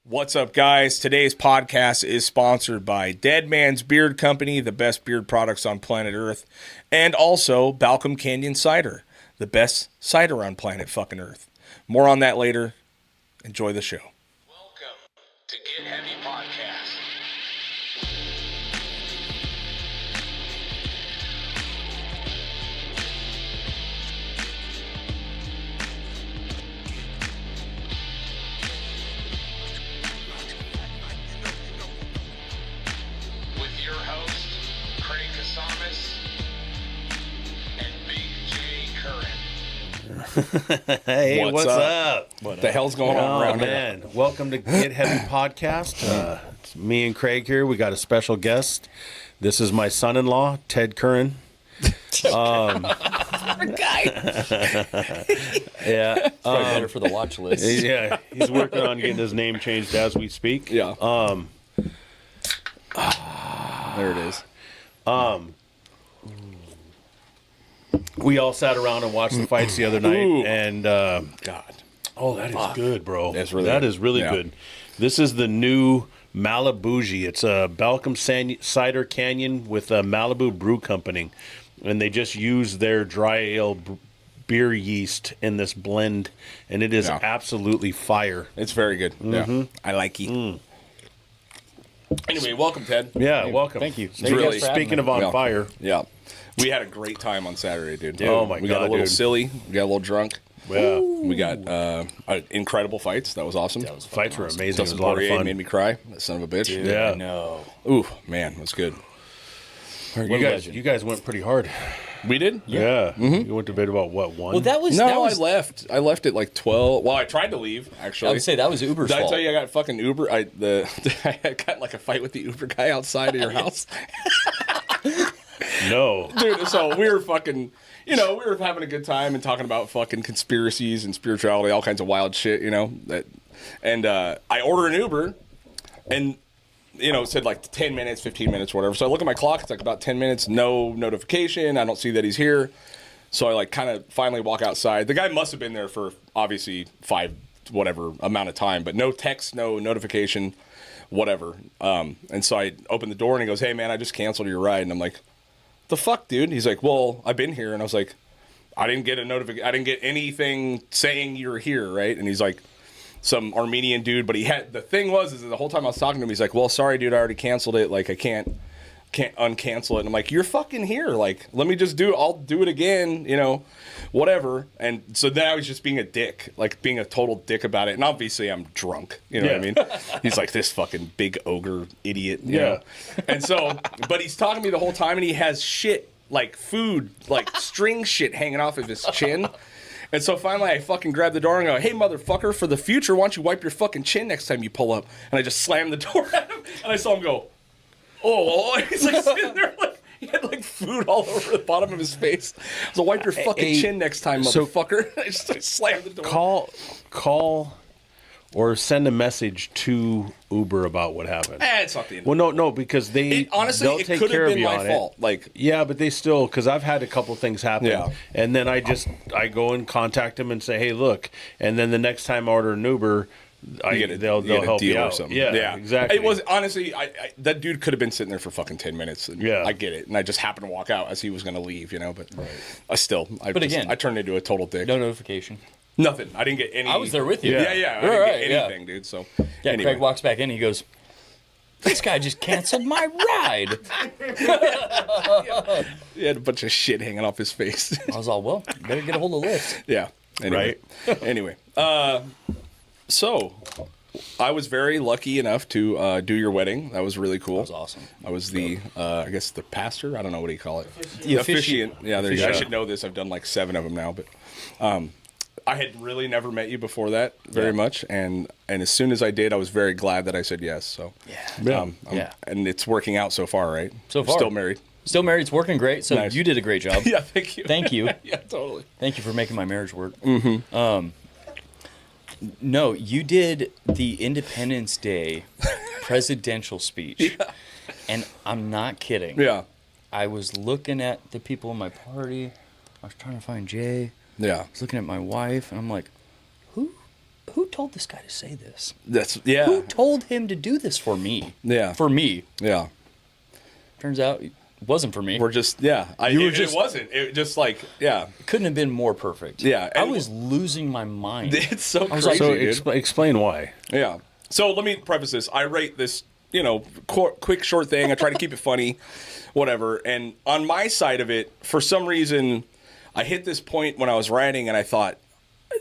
What's up, guys? Today's podcast is sponsored by Dead Man's Beard Company, the best beard products on planet Earth, and also Balcom Canyon Cider, the best cider on planet fucking Earth. More on that later. Enjoy the show. Welcome to Get Heavy Podcast. With your host, Craig Casamas and Big J Curran. Hey, what's up? What the hell's going on around man? Welcome to Get Heavy Podcast. It's me and Craig here. We got a special guest. This is my son-in-law, Ted Curran. Yeah. Probably better for the watch list. Yeah, he's working on getting his name changed as we speak. Yeah. There it is. We all sat around and watched the fights the other night, Ooh. and God. oh, that is good, bro. That's really that good. is really Yeah. good. This is the new Malibuji. It's a Balcom Cider Canyon with a Malibu Brew Company, and they just use their dry ale beer yeast in this blend, and it is Yeah. absolutely fire. It's very good. Yeah. I like it. Anyway, welcome, Ted. Yeah, welcome. Thank you. It's really Speaking of on Yeah. fire, Yeah. We had a great time on Saturday, dude. Oh, my We got God, a little dude. silly. We got a little drunk. yeah, We got incredible fights. That was awesome. fights were amazing. It was Dustin a lot of Poirier fun. made me cry. That son of a bitch. Yeah. No. Ooh, man, it was good. You guys went pretty hard. We did? Yeah. You went to bed about what, 1? Well, that was No, that was, I left. I left at like 12. Well, I tried to leave, actually. I would say that was Uber's Did I fault. tell you I got fucking Uber? I got like a fight with the Uber guy outside of your house. No. Dude, so we were fucking, we were having a good time and talking about fucking conspiracies and spirituality, all kinds of wild shit, and I order an Uber and, it said like 10 minutes, 15 minutes, whatever. So I look at my clock, it's like about 10 minutes, no notification. I don't see that he's here. So I like kind of finally walk outside. The guy must have been there for obviously 5, whatever amount of time, but no text, no notification, whatever. And so I open the door and he goes, "Hey man, I just canceled your ride." And I'm like, "The fuck, dude?" He's like, "Well, I've been here." And I was like, "I didn't get a notification. I didn't get anything saying you're here, right?" And he's like, some Armenian dude, but the thing was the whole time I was talking to him, he's like, "Well, sorry, dude, I already canceled it. Like, I can't uncancel it." And I'm like, "You're fucking here. Like, let me just I'll do it again, whatever." And so then I was just being a dick, like being a total dick about it. And obviously I'm drunk, what I mean? He's like this fucking big ogre idiot, you know? And so, but he's talking to me the whole time and he has shit, like food, like string shit hanging off of his chin. And so finally I fucking grab the door and go, "Hey, motherfucker, for the future, why don't you wipe your fucking chin next time you pull up?" And I just slammed the door at him and I saw him go, "Oh," he's like sitting there like, he had like food all over the bottom of his face. So wipe your fucking chin next time, motherfucker. I just slammed the door. Call or send a message to Uber about what happened. It's not the end. Well, no, because Honestly, they'll it take could care have of been you my on fault. it. Like, Yeah, but they still, because I've had a couple things happen, Yeah. and then I go and contact them and say, "Hey, look," and then the next time I order an Uber, they'll get a help deal you or out. something. Yeah, exactly. It was honestly, that dude could have been sitting there for fucking 10 minutes. And Yeah. I get it, and I just happened to walk out as he was going to leave, But again, I turned into a total dick. No notification. Nothing. I didn't get any. I was there with you. Yeah. I didn't Right, get yeah. anything, dude. So Yeah, anyway. Craig walks back in. He goes, "This guy just canceled my ride." He had a bunch of shit hanging off his face. I was all, "Well, better get a hold of Lyft." Yeah. Anyway. Anyway. So I was very lucky enough to do your wedding. That was really cool. That was awesome. I was the, I guess the pastor. I don't know what do you call it. The officiant. Yeah, there you go. I Officiant. should know this. I've done like 7 of them now, but I had really never met you before that very much, and as soon as I did, I was very glad that I said yes. So Yeah. and it's working out so far, right? So far. Still married. Still married. It's working great. So Nice. you did a great job. Yeah, thank you. Thank you. Yeah, totally. Thank you for making my marriage work. Mm-hmm. No, you did the Independence Day presidential speech. Yeah. And I'm not kidding. Yeah. I was looking at the people in my party. I was trying to find Jay. Yeah. I was looking at my wife, and I'm like, who told this guy to say this? Yeah. Who told him to do this for me? Yeah. For me. Yeah. Turns out it wasn't for me. We're just, it wasn't. It just like, yeah. Couldn't have been more perfect. Yeah, I and- was losing my mind. It's so was crazy, like, So dude. explain why. Yeah. So let me preface this. I rate this, quick, short thing. I try to keep it funny, whatever. And on my side of it, for some reason, I hit this point when I was writing and I thought,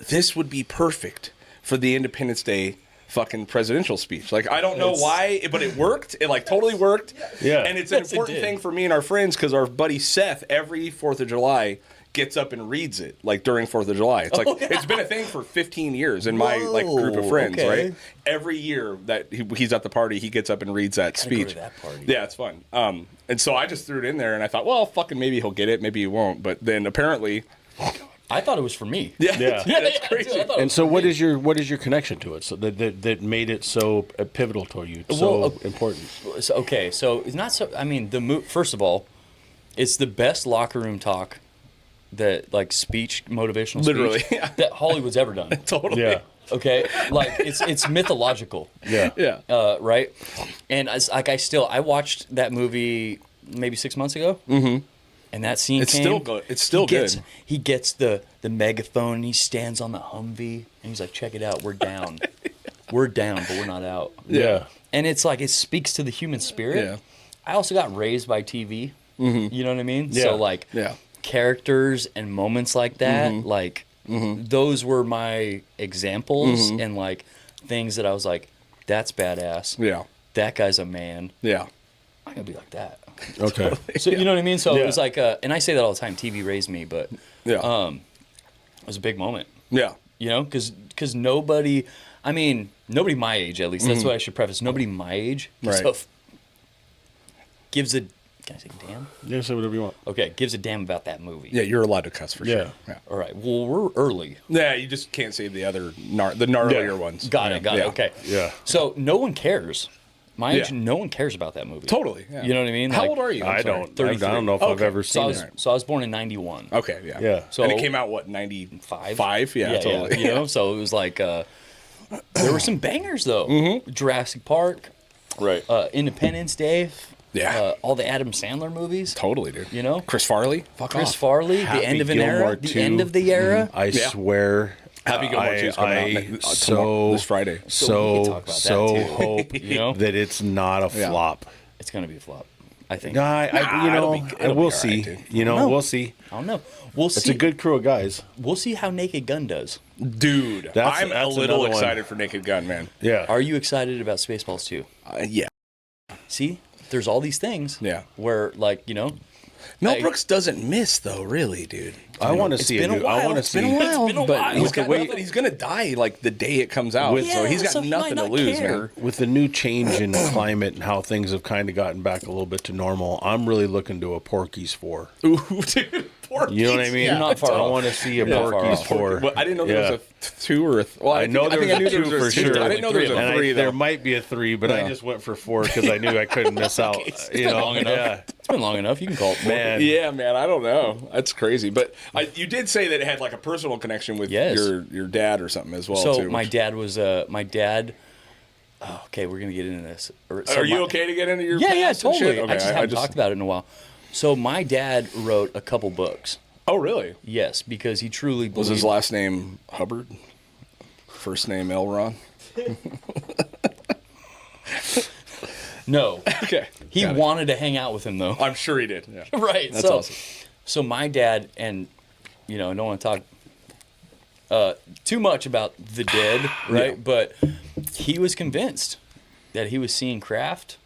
this would be perfect for the Independence Day fucking presidential speech. Like, I don't know why, but it worked. It, like, totally worked. Yeah. And it's an Yes, it important did. thing for me and our friends because our buddy Seth, every 4th of July, gets up and reads it, like, during 4th of July. It's like, it's been a thing for 15 years in my, like, group of friends, okay. right? Every year that he's at the party, he gets up and reads that Gotta go speech. to that party. Yeah, it's fun. And so I just threw it in there, and I thought, well, fucking maybe he'll get it, maybe he won't. But then apparently, I thought it was for me. yeah, Yeah. that's dude, crazy. I thought it And was so, for what me. is your connection to it? So that made it so pivotal to you, so Well, important. So it's not so. I mean, first of all, it's the best locker room talk that, like, speech, motivational Literally, speech yeah. that Hollywood's ever done. Totally. Yeah, Okay, like it's mythological, yeah, Yeah. right? And I watched that movie maybe 6 months ago. Mm-hmm. And that scene It's came. still good. It's still good. He gets the megaphone and he stands on the Humvee and he's like, "Check it out, we're down, we're down, but we're not out." yeah. And it's like, it speaks to the human spirit. Yeah. I also got raised by TV. Mm-hmm. You know what I mean? Yeah. So, like, Yeah. characters and moments like that, like, those were my examples and, like, things that I was like, that's badass. Yeah. That guy's a man. Yeah. I'm going to be like that. Okay. So, you know what I mean? So Yeah. it was like, and I say that all the time, TV raised me, but Yeah. it was a big moment. Yeah. You know, because nobody my age, at least, that's what I should preface. Nobody my age Right. gives a, can I say damn? Yeah, say whatever you want. Okay, gives a damn about that movie. Yeah, you're allowed to cuss for Yeah. sure. Yeah. All right, well, we're early. Yeah, you just can't say the other the gnarlier Yeah. ones. Got it, Yeah. okay. Yeah. So no one cares. My age, Yeah. no one cares about that movie. Totally. Yeah. You know what I mean? How Like, old are you? I I'm sorry. don't. I 33. don't know if I've Okay. ever So seen it. I was born in 91. Okay. Yeah. Yeah. So And it came out what 95? Five? Yeah. Totally. You know, so it was like, there were some bangers, though. Jurassic Park, Right. Independence Day. Yeah. All the Adam Sandler movies. Totally, dude. You know? Chris Farley. Fuck Chris off. Farley, Happy the end of an Gilmore era. The 2. end of the era. I Yeah. swear. Happy Gilmore 2 is coming out tomorrow, so this Friday. So we can talk about so that, too. hope You know? that it's not a Yeah. flop. It's going to be a flop, I think. No, it'll be we'll all right, see. dude. We'll see. I don't know. We'll It's see. a good crew of guys. We'll see how Naked Gun does. Dude, That's I'm a another little one. excited for Naked Gun, man. Yeah. Are you excited about Spaceballs 2? Yeah. See? There's all these things. Yeah. Where, like, you know, Mel Hey. Brooks doesn't miss though, really, dude. I want to it's see been it. a while. I want to It's see. been a while. It's been a But while. he's With the got way- nothing. He's gonna die like the day it comes out. With- so he's got so he nothing might to not lose, care. man. With the new change in climate and how things have kind of gotten back a little bit to normal, I'm really looking to a Porky's 4. Ooh, dude. Porky's. You know what I mean? You're not far I off. want to see a You're not far Porky's off. 4. Well, I didn't know there Yeah. was a 2 or a. Well, I know there was I a knew 2 there was for a 2. sure. I didn't know there was And a 3 there though. might be a 3, but I Yeah. just went for 4 because I knew I couldn't miss out. It's you been know, long enough. yeah. It's been long enough. You can call it Porky. Man. Yeah, man. I don't know. That's crazy. But you did say that it had like a personal connection with Yes. your dad or something as well. So too, my which- dad was oh, okay, we're gonna get into this. Are you okay to get into your? Yeah, past and totally. shit? I just haven't talked about it in a while. So my dad wrote a couple books. Oh, really? Yes, because he truly Was believed. his last name Hubbard? First name Elron? No, Okay. he Got it. wanted to hang out with him though. I'm sure he did. Yeah. Right. That's so, awesome. So my dad, and I don't want to talk too much about the dead, right? Yeah. But he was convinced that he was seeing craft,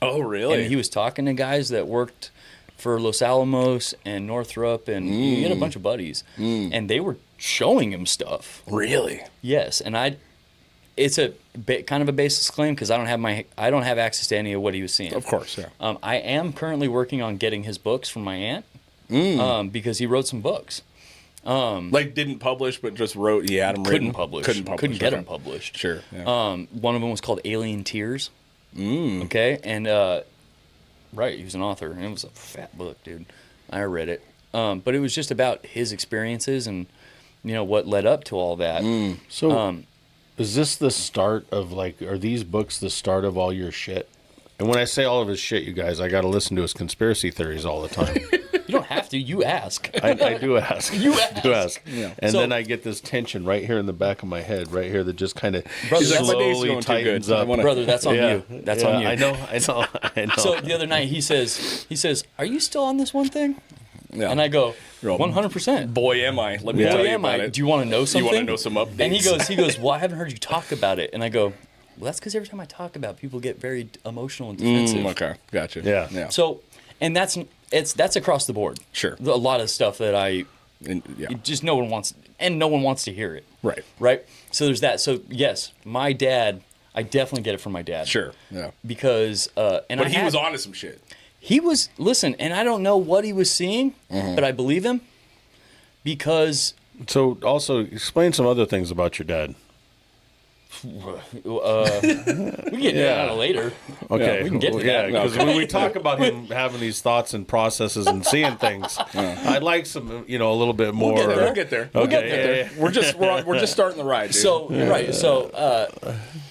Oh, really? and he was talking to guys that worked for Los Alamos and Northrop, and he had a bunch of buddies, and they were showing him stuff. really? Yes, and it's a kind of a baseless claim because I don't have access to any of what he was seeing. Of course, yeah. I am currently working on getting his books from my aunt because he wrote some books. Like didn't publish, but just wrote. He had them written. Couldn't publish. Couldn't publish. Couldn't get okay. them published. Sure. Yeah. One of them was called Alien Tears. Okay, and right, he was an author, and it was a fat book, dude. I read it, but it was just about his experiences and what led up to all that. So Is this the start of, like, are these books the start of all your shit? And when I say all of his shit, you guys, I got to listen to his conspiracy theories all the time. You don't have to. You ask. I do ask. You I do ask. Yeah. And So- then I get this tension right here in the back of my head, right here, that just kind of Brother, that's- my day's slowly going too good. tightens I up. wanna- Brother, that's on you. That's on you. I know. So the other night he says, "Are you still on this one thing?" Yeah. And I go, You're all- 100%. Boy, am I. Let me Yeah. tell Boy, you am about I? it. Do you want to know something? You want to know some updates? And he goes, well, I haven't heard you talk about it. And I go, well, that's because every time I talk about it, people get very emotional and defensive. Okay, gotcha. Yeah. Yeah. So, and that's across the board. Sure. A lot of stuff that Yeah. just no one wants, and no one wants to hear it. Right. Right. So there's that. So yes, my dad, I definitely get it from my dad. Sure. Yeah. Because, and But I he had- was onto some shit. He was, listen, and I don't know what he was seeing, but I believe him because So, also, explain some other things about your dad. we can get into that later. Okay. Yeah, we can get to Yeah, that. because when we talk about him having these thoughts and processes and seeing things, I'd like some, a little bit more. We'll get there. Okay, Get there. yeah. We're just starting the ride, dude. So right, so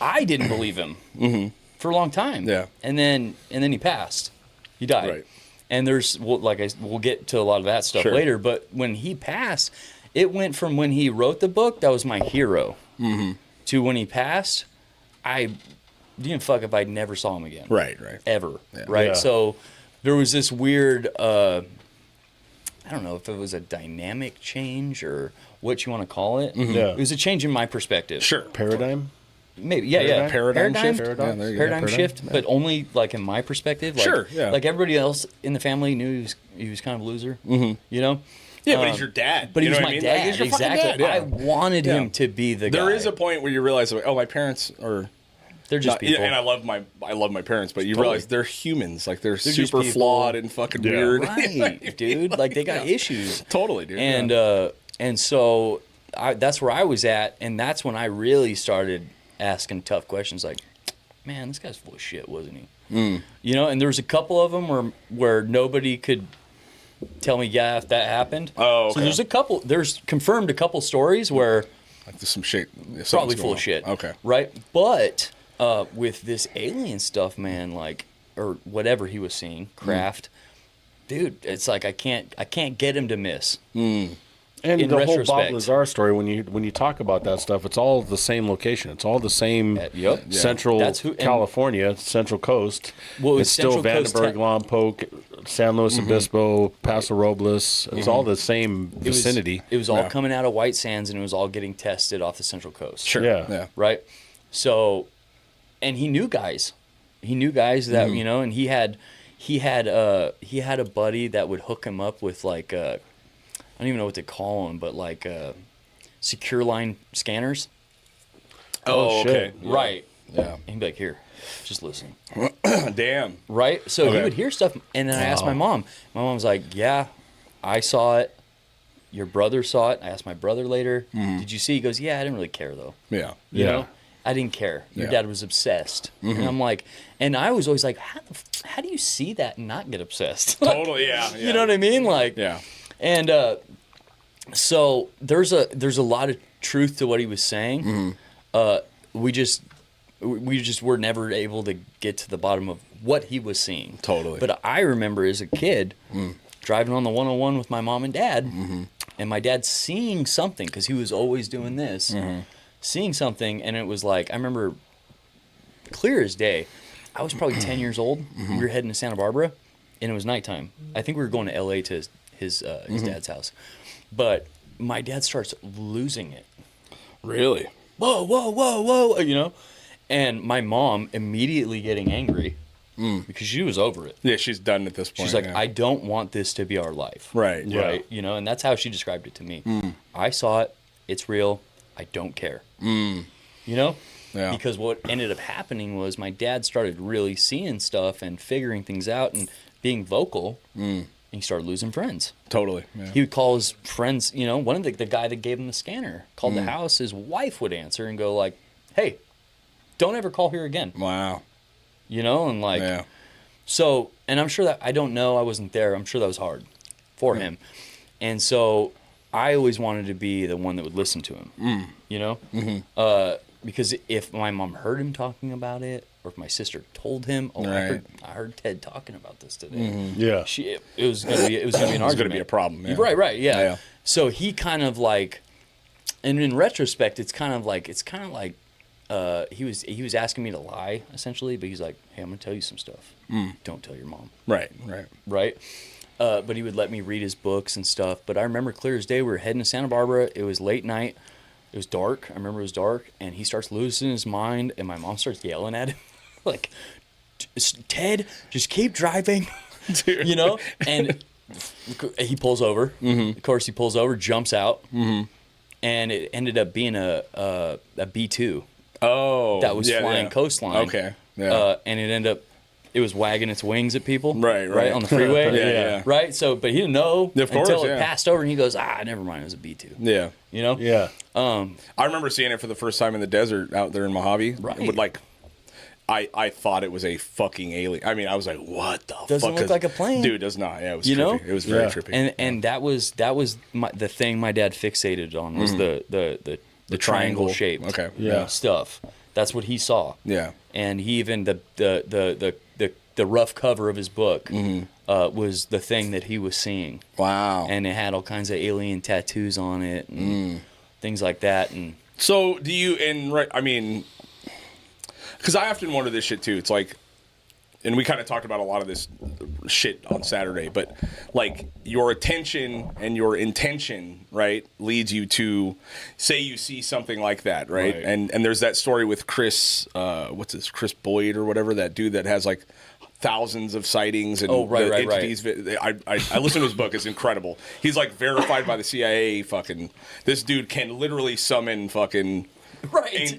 I didn't believe him for a long time. Yeah. and then he passed. He died. Right. And we'll get to a lot of that stuff Sure. later. But when he passed, it went from when he wrote the book, that was my hero, to when he passed, I didn't fuck if I never saw him again. Right. Ever. Right. Yeah. So there was this weird. I don't know if it was a dynamic change or what you want to call it. Yeah. It was a change in my perspective. Sure. Paradigm? Maybe, yeah. Paradigm shift? Paradigm, Yeah, there you go. paradigm Paradigm, shift, but only like in my perspective. Like, Sure, yeah. Like everybody else in the family knew he was kind of a loser. You know. Yeah, but he's your dad. But he You was know my what I mean? dad. Like, he's your fucking Exactly. dad, yeah. I wanted him to be the guy. There is a point where you realize, like, oh, my parents are. They're just Not, people. and I love my parents, but you Totally. realize they're humans. Like they're just super people. flawed and fucking weird. Right, dude. Like they got issues. Totally, dude. And yeah. and so that's where I was at, and that's when I really started asking tough questions. Like, man, this guy's full of shit, wasn't he? You know. And there was a couple of them where nobody could tell me, yeah, if that happened. Oh, So okay. there's confirmed a couple stories where Like there's some shit. probably something's full going of shit. on. Okay. Right. But with this alien stuff, man, like, or whatever he was seeing, craft, dude, it's like I can't get him to miss. And In the whole Bob retrospect. Lazar story, when you talk about that stuff, it's all the same location. It's all the same Yep. Yeah. Central That's who- and- California, Central Coast. Well, it's still Central Coast Vandenberg, Lompoc, San Luis Obispo, Paso Robles. It's all the same It was- vicinity. It was all Yeah. coming out of White Sands, and it was all getting tested off the Central Coast. Sure. Yeah. Yeah. Right. So, and he knew guys. He knew guys that you know, and he had a buddy that would hook him up with like I don't even know what to call them, but like secure line scanners. Oh, shit. okay. Right. Yeah. And he'd be like, here, just listen. Damn. Right? So he Okay. would hear stuff, and then I asked my mom. My mom was like, yeah, I saw it. Your brother saw it. I asked my brother later, did you see? He goes, yeah, I didn't really care, though. Yeah. You Yeah. know? I didn't care. Your Yeah. dad was obsessed. And I'm like, and I was always like, how do you see that and not get obsessed? Totally. Yeah. You know what I mean? Like, Yeah. and so there's a lot of truth to what he was saying. We just were never able to get to the bottom of what he was seeing. Totally. But I remember as a kid driving on the 101 with my mom and dad, and my dad seeing something because he was always doing this, seeing something, and it was like I remember clear as day. I was probably 10 years old. We were heading to Santa Barbara, and it was nighttime. I think we were going to L.A. to his dad's house. But my dad starts losing it. Really. Whoa, whoa, whoa, whoa, you know? And my mom immediately getting angry because she was over it. Yeah, she's done at this point. She's like, yeah. I don't want this to be our life. Right. Yeah. Right? You know, and that's how she described it to me. I saw it. It's real. I don't care. You know? Yeah. Because what ended up happening was my dad started really seeing stuff and figuring things out and being vocal. And he started losing friends. Totally. Yeah. He would call his friends, you know, one of the guy that gave him the scanner called the house, his wife would answer and go like, hey, don't ever call here again. Wow. You know, and like, Yeah. so, and I'm sure that, I don't know, I wasn't there. I'm sure that was hard for him. And so I always wanted to be the one that would listen to him, you know? because if my mom heard him talking about it, or if my sister told him, Right. I heard Ted talking about this today. Yeah. It was gonna be an argument. It's going to be a problem. Yeah. Right, yeah. Yeah. So he kind of like, and in retrospect, it's kind of like he was asking me to lie essentially, but he's like, hey, I'm gonna tell you some stuff. Don't tell your mom. Right. Right. But he would let me read his books and stuff. But I remember clear as day, we were heading to Santa Barbara. It was late night. It was dark. I remember it was dark, and he starts losing his mind, and my mom starts yelling at him, like, Ted, just keep driving, you know? And he pulls over. Of course, he pulls over, jumps out, and it ended up being a B-2. Oh. That was flying coastline. Okay. Yeah. And it was wagging its wings at people. Right. On the freeway. Yeah. Right? So, but he didn't know Of course, until yeah. it passed over, and he goes, never mind, it was a B-2. Yeah. You know? Yeah. I remember seeing it for the first time in the desert out there in Mojave. Right. It would like, I thought it was a fucking alien. I mean, I was like, what the fuck? Doesn't look like a plane. Dude, it does not. Yeah, it was You trippy. know? It was very trippy. And that was the thing my dad fixated on was the triangle shaped Okay. Yeah. stuff. That's what he saw. Yeah. And he even the rough cover of his book was the thing that he was seeing. Wow. And it had all kinds of alien tattoos on it and things like that. And So do you, I mean, because I often wonder this shit too. It's like, and we kind of talked about a lot of this shit on Saturday, but like your attention and your intention, right, leads you to say you see something like that, right? And there's that story with Chris, Chris Boyd or whatever, that dude that has like thousands of sightings and entities. I listened to his book. It's incredible. He's like verified by the CIA. Fucking, this dude can literally summon fucking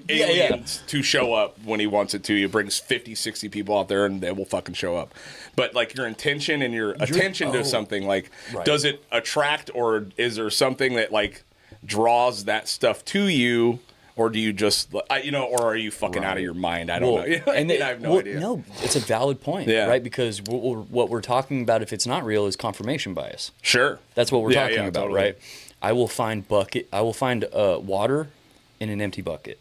aliens to show up when he wants it to. He brings 50, 60 people out there and they will fucking show up. But like your intention and your attention to something, like, does it attract, or is there something that like draws that stuff to you? Or do you just, or are you fucking out of your mind? I don't know. I have no idea. No, it's a valid point, right? Because what we're talking about, if it's not real, is confirmation bias. Sure. That's what we're talking about, totally. right? I will find water in an empty bucket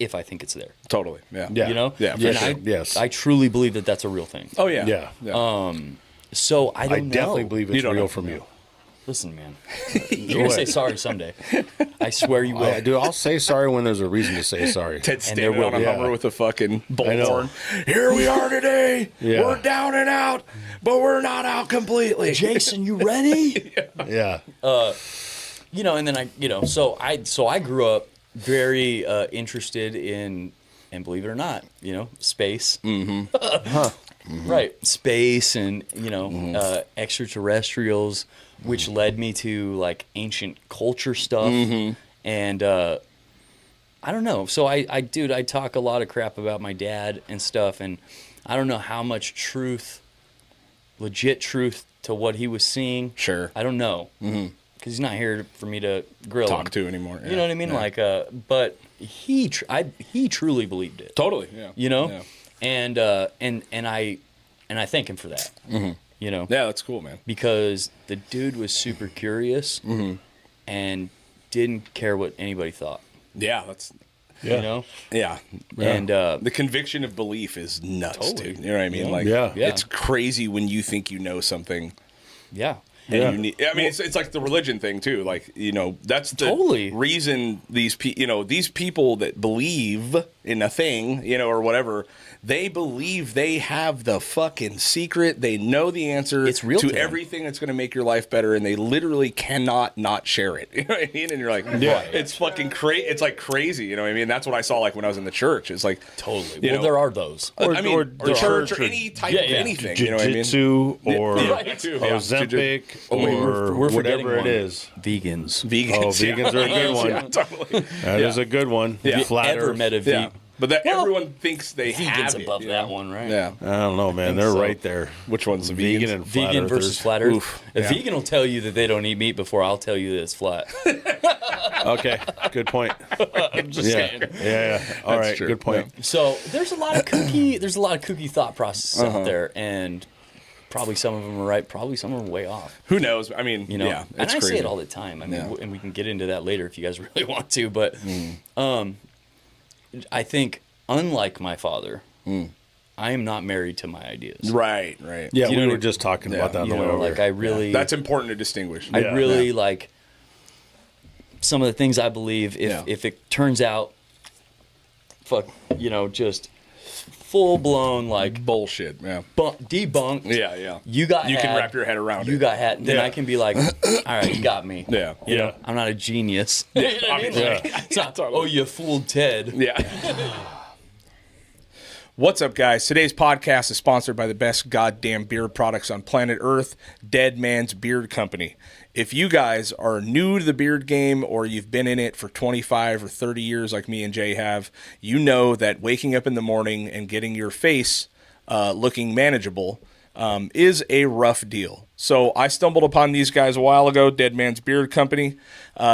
if I think it's there. Totally. Yeah. You know? Yeah. Yeah, For sure. yes. I truly believe that that's a real thing. Oh yeah. Yeah. So I don't I know. definitely believe it's don't real know. from you. Listen, man, you're gonna say sorry someday. I swear you will. Dude, I'll say sorry when there's a reason to say sorry. Ted standing will on a be. Hummer Yeah. with a fucking I know. bullhorn. Here we are today. Yeah. We're down and out, but we're not out completely. Jason, you ready? Yeah. And then so I grew up very interested in, and believe it or not, space. Right, space and extraterrestrials, which led me to like ancient culture stuff, and I don't know. So I talk a lot of crap about my dad and stuff, and I don't know how much legit truth to what he was seeing. Sure. I don't know. Because he's not here for me to grill Talk him. to anymore. You know what I mean? Yeah. Like, but he truly believed it. Totally. Yeah. Yeah. And I thank him for that. Yeah, that's cool, man. Because the dude was super curious and didn't care what anybody thought. Yeah, that's. Yeah. Yeah. And the conviction of belief is nuts, Totally. dude. You know what I mean? Like, Yeah. it's crazy when you think you know something. yeah. And you need, it's like the religion thing too. Like, that's the reason these people that believe in a thing, or whatever, they believe they have the fucking secret. They know the answer It's real to to them. everything that's going to make your life better, and they literally cannot not share it. You know what I mean? And you're like, it's fucking crazy. It's like crazy. You know what I mean? That's what I saw like when I was in the church. It's like Totally. you Well, know, there are those. or the church or church any type of anything. You know what I mean? Jiu-jitsu or Right, too, yeah. Ozempic we're or forgetting whatever it one. is. Vegans. Vegans. Oh, vegans are a good one. Yeah, totally. That is a good one. Yeah. Flat Ever Earth. met a Yeah. vegan? But that Well, everyone thinks they have Vegans it, above you that know? one, right? Yeah. I don't know, man. They're so. right there. Which one's the Vegan vegans? and flat Vegan versus earthers. flat Earth. Oof. A Yeah. vegan will tell you that they don't eat meat before I'll tell you that it's flat. Okay, good point. I'm just saying. Yeah. All right, true. good point. So there's a lot of kooky thought processes out there, and probably some of them are right, probably some of them are way off. Who knows? I mean, yeah, and it's I crazy. say it all the time. I mean, Yeah. and we can get into that later if you guys really want to. But I think, unlike my father, I am not married to my ideas. Right. Yeah, You know we what were I- just talking about that on You the way know, over. like I really, That's important to distinguish. I really like some of the things I believe. If it turns out, just full blown like Bullshit. Yeah. debunked. Yeah. You can wrap your head around it. You got had. Then Yeah. I can be like, all right, you got me. Yeah. You know, Yeah. I'm not a genius. You know what I mean? Yeah. Like, it's not, oh, you fooled Ted. Yeah. What's up, guys? Today's podcast is sponsored by the best goddamn beard products on planet Earth, Dead Man's Beard Company. If you guys are new to the beard game or you've been in it for 25 or 30 years like me and Jay have, you know that waking up in the morning and getting your face looking manageable is a rough deal. So I stumbled upon these guys a while ago, Dead Man's Beard Company.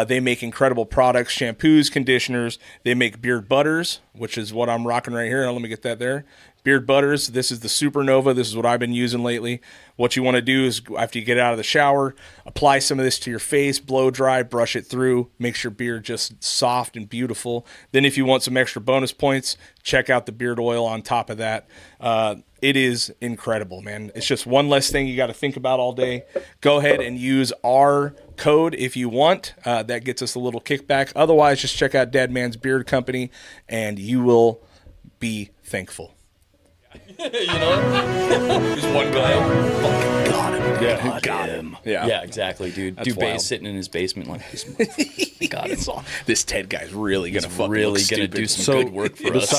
They make incredible products, shampoos, conditioners. They make beard butters, which is what I'm rocking right here. Now, let me get that there. Beard butters. This is the Supernova. This is what I've been using lately. What you want to do is after you get out of the shower, apply some of this to your face, blow dry, brush it through, makes your beard just soft and beautiful. Then if you want some extra bonus points, check out the beard oil on top of that. It is incredible, man. It's just one less thing you got to think about all day. Go ahead and use our code if you want. That gets us a little kickback. Otherwise, just check out Dead Man's Beard Company, and you will be thankful. You know? Just one guy. Fucking got him. Yeah, got him. Yeah. Yeah, exactly, dude. That's Dubay's wild. sitting in his basement like this. Motherfucker. Got him. This Ted guy's really gonna fucking really look gonna stupid. do some So good work for us.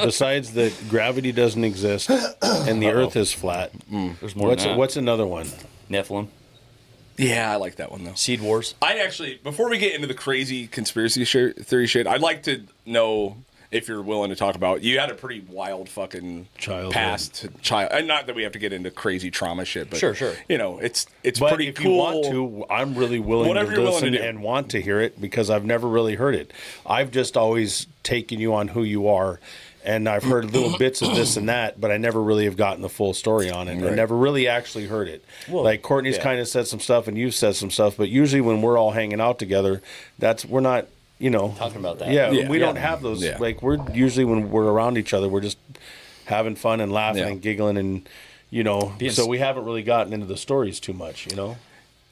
besides that gravity doesn't exist and the Earth is flat. There's more than that. What's another one? Nephilim, Yeah, I like that one though. Seed Wars. I actually, before we get into the crazy conspiracy theory shit, I'd like to know if you're willing to talk about. You had a pretty wild fucking Childhood. past child, and not that we have to get into crazy trauma shit, but Sure. You know, it's But pretty if cool. you want to, I'm really willing Whatever to you're willing to listen do. and want to hear it because I've never really heard it. I've just always taken you on who you are, and I've heard little bits of this and that, but I never really have gotten the full story on it. I Right. never really actually heard it. Well, like Courtney's yeah. kind of said some stuff, and you've said some stuff, but usually when we're all hanging out together, we're not. Talking about that. Yeah, Yeah. we Yeah. don't have those. Yeah. Like we're usually when we're around each other, we're just having fun and laughing Yeah. and giggling and so we haven't really gotten into the stories too much.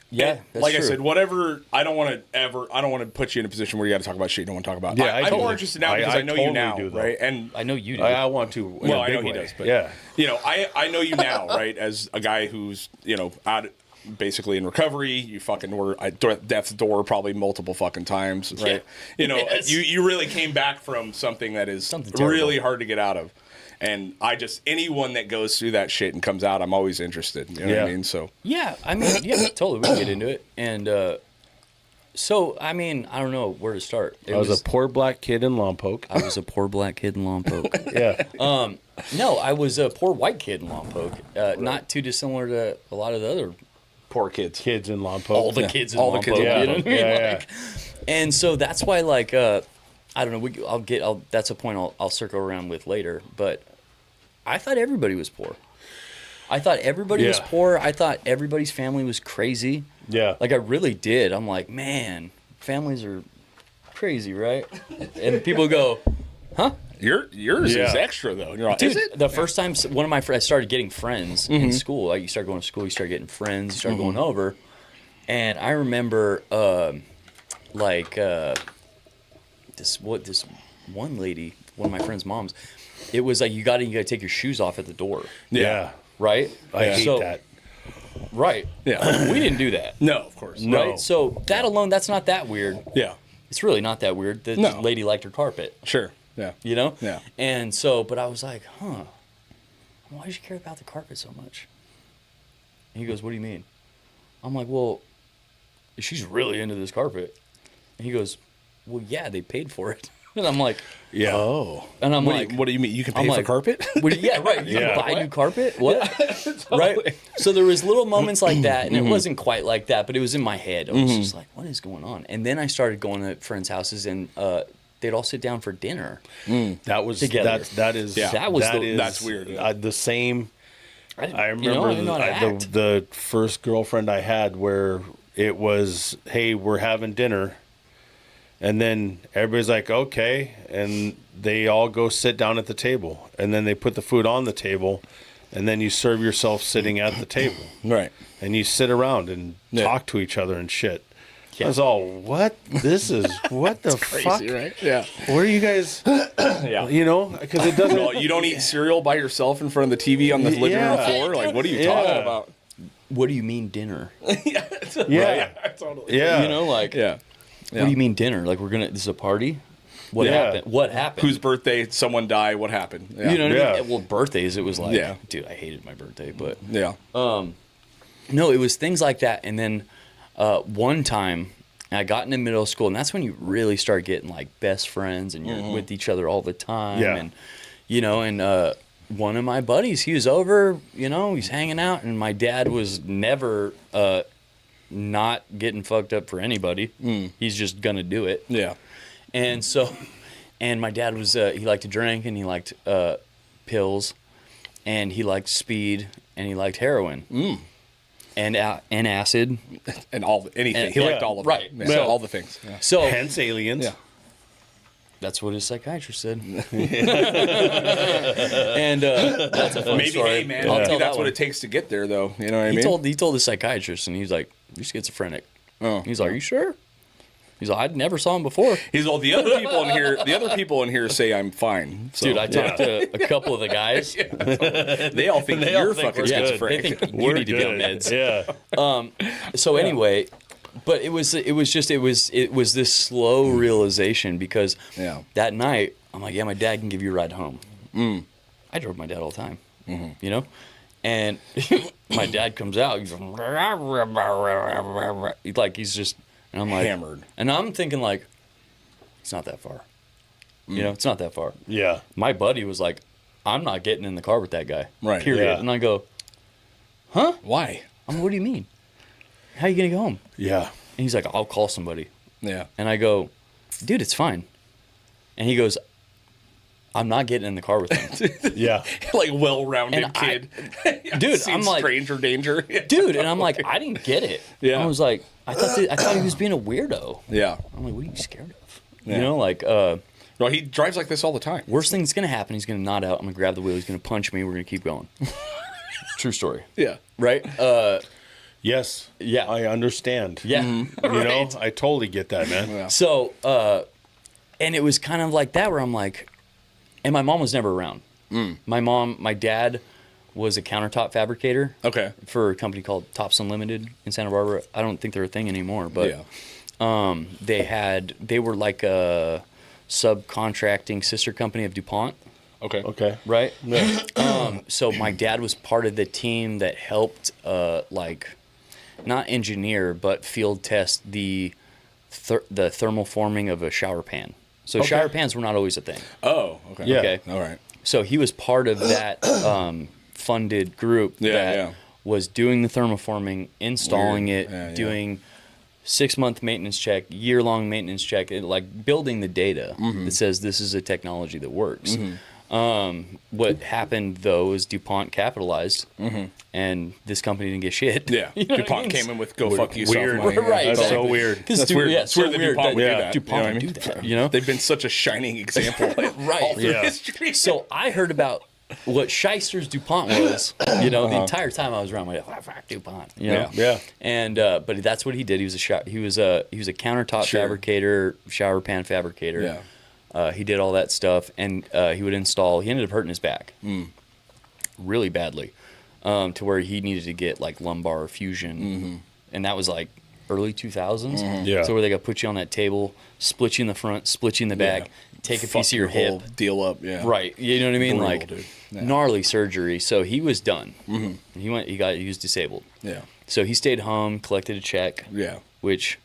Yeah, that's like true. I said, whatever. I don't want to put you in a position where you got to talk about shit you don't want to talk about. Yeah, I'm totally- more interested now because I I know totally you now, do, though. right? And I know you do. I want to. in Well, a I know big he way. does, but yeah. you know, I know you now, right? As a guy who's out, basically in recovery. You fucking were at death's door probably multiple fucking times, right? Yeah. You know, Yes. you really came back from something that is Something terrible. really hard to get out of. And anyone that goes through that shit and comes out, I'm always interested. You know what I Yeah. mean? So Yeah, I mean, yeah, totally. We can get into it. And so, I mean, I don't know where to start. I was a poor black kid in Lompoc. I was a poor black kid in Lompoc. Yeah. No, I was a poor white kid in Lompoc. Not too dissimilar to a lot of the other poor kids. Kids in Lompoc. all the kids in all the Lompoc. kids in You know Yeah. what I mean? Yeah, Like, and so that's why, like, I don't know. That's a point I'll circle around with later. But I thought everybody was poor. I thought everybody was Yeah. poor. I thought everybody's family was crazy. Yeah. Like I really did. I'm like, man, families are crazy, right? And people go, huh? Yours Yeah. is extra though. And you're like, Dude, is it? the first time one of my friends started getting friends in school, like you start going to school, you start getting friends, you start going over, and I remember, this one lady, one of my friend's moms, it was like you got to take your shoes off at the door, Yeah. right? I hate So- that. Right. Yeah. We didn't do that. No, of course. No. Right. So that alone, that's not that weird. Yeah. It's really not that weird. The No. lady liked her carpet. Sure. Yeah. You know? Yeah. And so, but I was like, why does she care about the carpet so much? And he goes, what do you mean? I'm like, well, she's really into this carpet. And he goes, well, yeah, they paid for it. And I'm like, Yeah. Oh. and I'm What, like, what do you mean? You can pay I'm for like, carpet? yeah, right. You Yeah. can buy new carpet? What? Right? So there was little moments like that, and it wasn't quite like that, but it was in my head. I was just like, what is going on? And then I started going to friends' houses, and they'd all sit down for dinner. That was Together. that is Yeah. That was that's weird, yeah. The same. I didn't remember know how to act. the first girlfriend I had where it was, hey, we're having dinner, and then everybody's like, okay, and they all go sit down at the table, and then they put the food on the table, and then you serve yourself sitting at the table, Right. and you sit around and talk to each other and shit. I was all, what? This is what the fuck? Crazy, right? Yeah. Where are you guys? Yeah. You know, because it doesn't. Well, you don't eat cereal by yourself in front of the TV on the living room floor? Like, what are you talking about? What do you mean dinner? Yeah. Totally. Yeah. You know, like, Yeah. what do you mean dinner? Like, this is a party? What happened? What happened? Whose birthday? Someone died? What happened? Yeah. You know what I Yeah. mean? Well, birthdays, it was like, Yeah. dude, I hated my birthday, but Yeah. no, it was things like that. And then one time, I got into middle school, and that's when you really start getting like best friends, and you're with each other all the time. Yeah. And you know, and one of my buddies, he was over, you know, he's hanging out, and my dad was never not getting fucked up for anybody. He's just gonna do it. Yeah. And so, and my dad was, he liked to drink, and he liked pills, and he liked speed, and he liked heroin. And acid. And anything. He liked all of right. it. Yeah. So- all the things. Yeah. So Hence aliens. Yeah. that's what his psychiatrist said. And that's a funny Maybe, story. hey, man, I'll maybe tell that's that what one. it takes to get there, though. You know what I He mean? told the psychiatrist, and he's like, "You're schizophrenic." Oh. He's like, "Are you sure?" He's like, "I never saw him before." He's all the other people in here say I'm fine. So, Dude, I talked to a couple of the guys. they all think They all you're think fucking we're Yeah, good. schizophrenic. they think you We're need to be on good. meds. Yeah. So anyway, but it was this slow realization, because Yeah. that night I'm like, yeah, my dad can give you a ride home. I drove my dad all the time, you know, and my dad comes out, he's like he's just, and I'm like Hammered. and I'm thinking like, it's not that far, you know, it's not that far. Yeah. My buddy was like, I'm not getting in the car with that guy, Right. period. Yeah. And I go, huh? Why? I'm like, what do you mean? How you gonna go home? Yeah. And he's like, I'll call somebody. Yeah. And I go, dude, it's fine. And he goes, I'm not getting in the car with him. Yeah. Like well-rounded And kid. Dude, Seen I'm like, stranger danger. dude, and I'm like, I didn't get it. Yeah. I was like, I thought he was being a weirdo. Yeah. I'm like, what are you scared of? Yeah. You know, like, No, he drives like this all the time. worst thing that's gonna happen, he's gonna nod out, I'm gonna grab the wheel, he's gonna punch me, we're gonna keep going. True story. Yeah. Right? Yes. Yeah. I understand. Yeah. You know, I totally get that, man. Yeah. So, and it was kind of like that where I'm like, and my mom was never around. My dad was a countertop fabricator Okay. for a company called Tops Unlimited in Santa Barbara. I don't think they're a thing anymore, but Yeah. they were like a subcontracting sister company of DuPont, Okay. Okay. right? Yeah. So my dad was part of the team that helped, like, not engineer but field test the thermal forming of a shower pan. So shower pans were not always a thing. Oh, okay. Yeah. Okay. All right. So he was part of that funded group that was doing the thermoforming, installing Weird. it, Yeah, yeah. doing 6-month maintenance check, year-long maintenance check, like building the data that says this is a technology that works. What happened, though, is DuPont capitalized, and this company didn't get shit. Yeah. You know what I DuPont mean? came in with go fuck yourself Weird. money. Right, That's exactly. so weird. That's weird. Yeah, It's so weird that weird DuPont would do that that. DuPont you know what I would mean? do that, you know? They've been such a shining example Right. all through Yeah. history. So I heard about what Shyster's DuPont was, you know, the entire time I was around. I'm like, fuck DuPont, you know? Yeah. And but that's what he did. He was a countertop Sure. fabricator, shower pan fabricator. Yeah. He did all that stuff, and he would install. He ended up hurting his back really badly, to where he needed to get like lumbar fusion, and that was like early 2000s. Yeah. So where they got put you on that table, split you in the front, split you in the back, take a Fuck piece of your hip. whole deal up. Yeah. Right, you know what I mean? Brutal, Like dude. Yeah. gnarly surgery. So he was done. And he was disabled. Yeah. So he stayed home, collected a check. Yeah. Which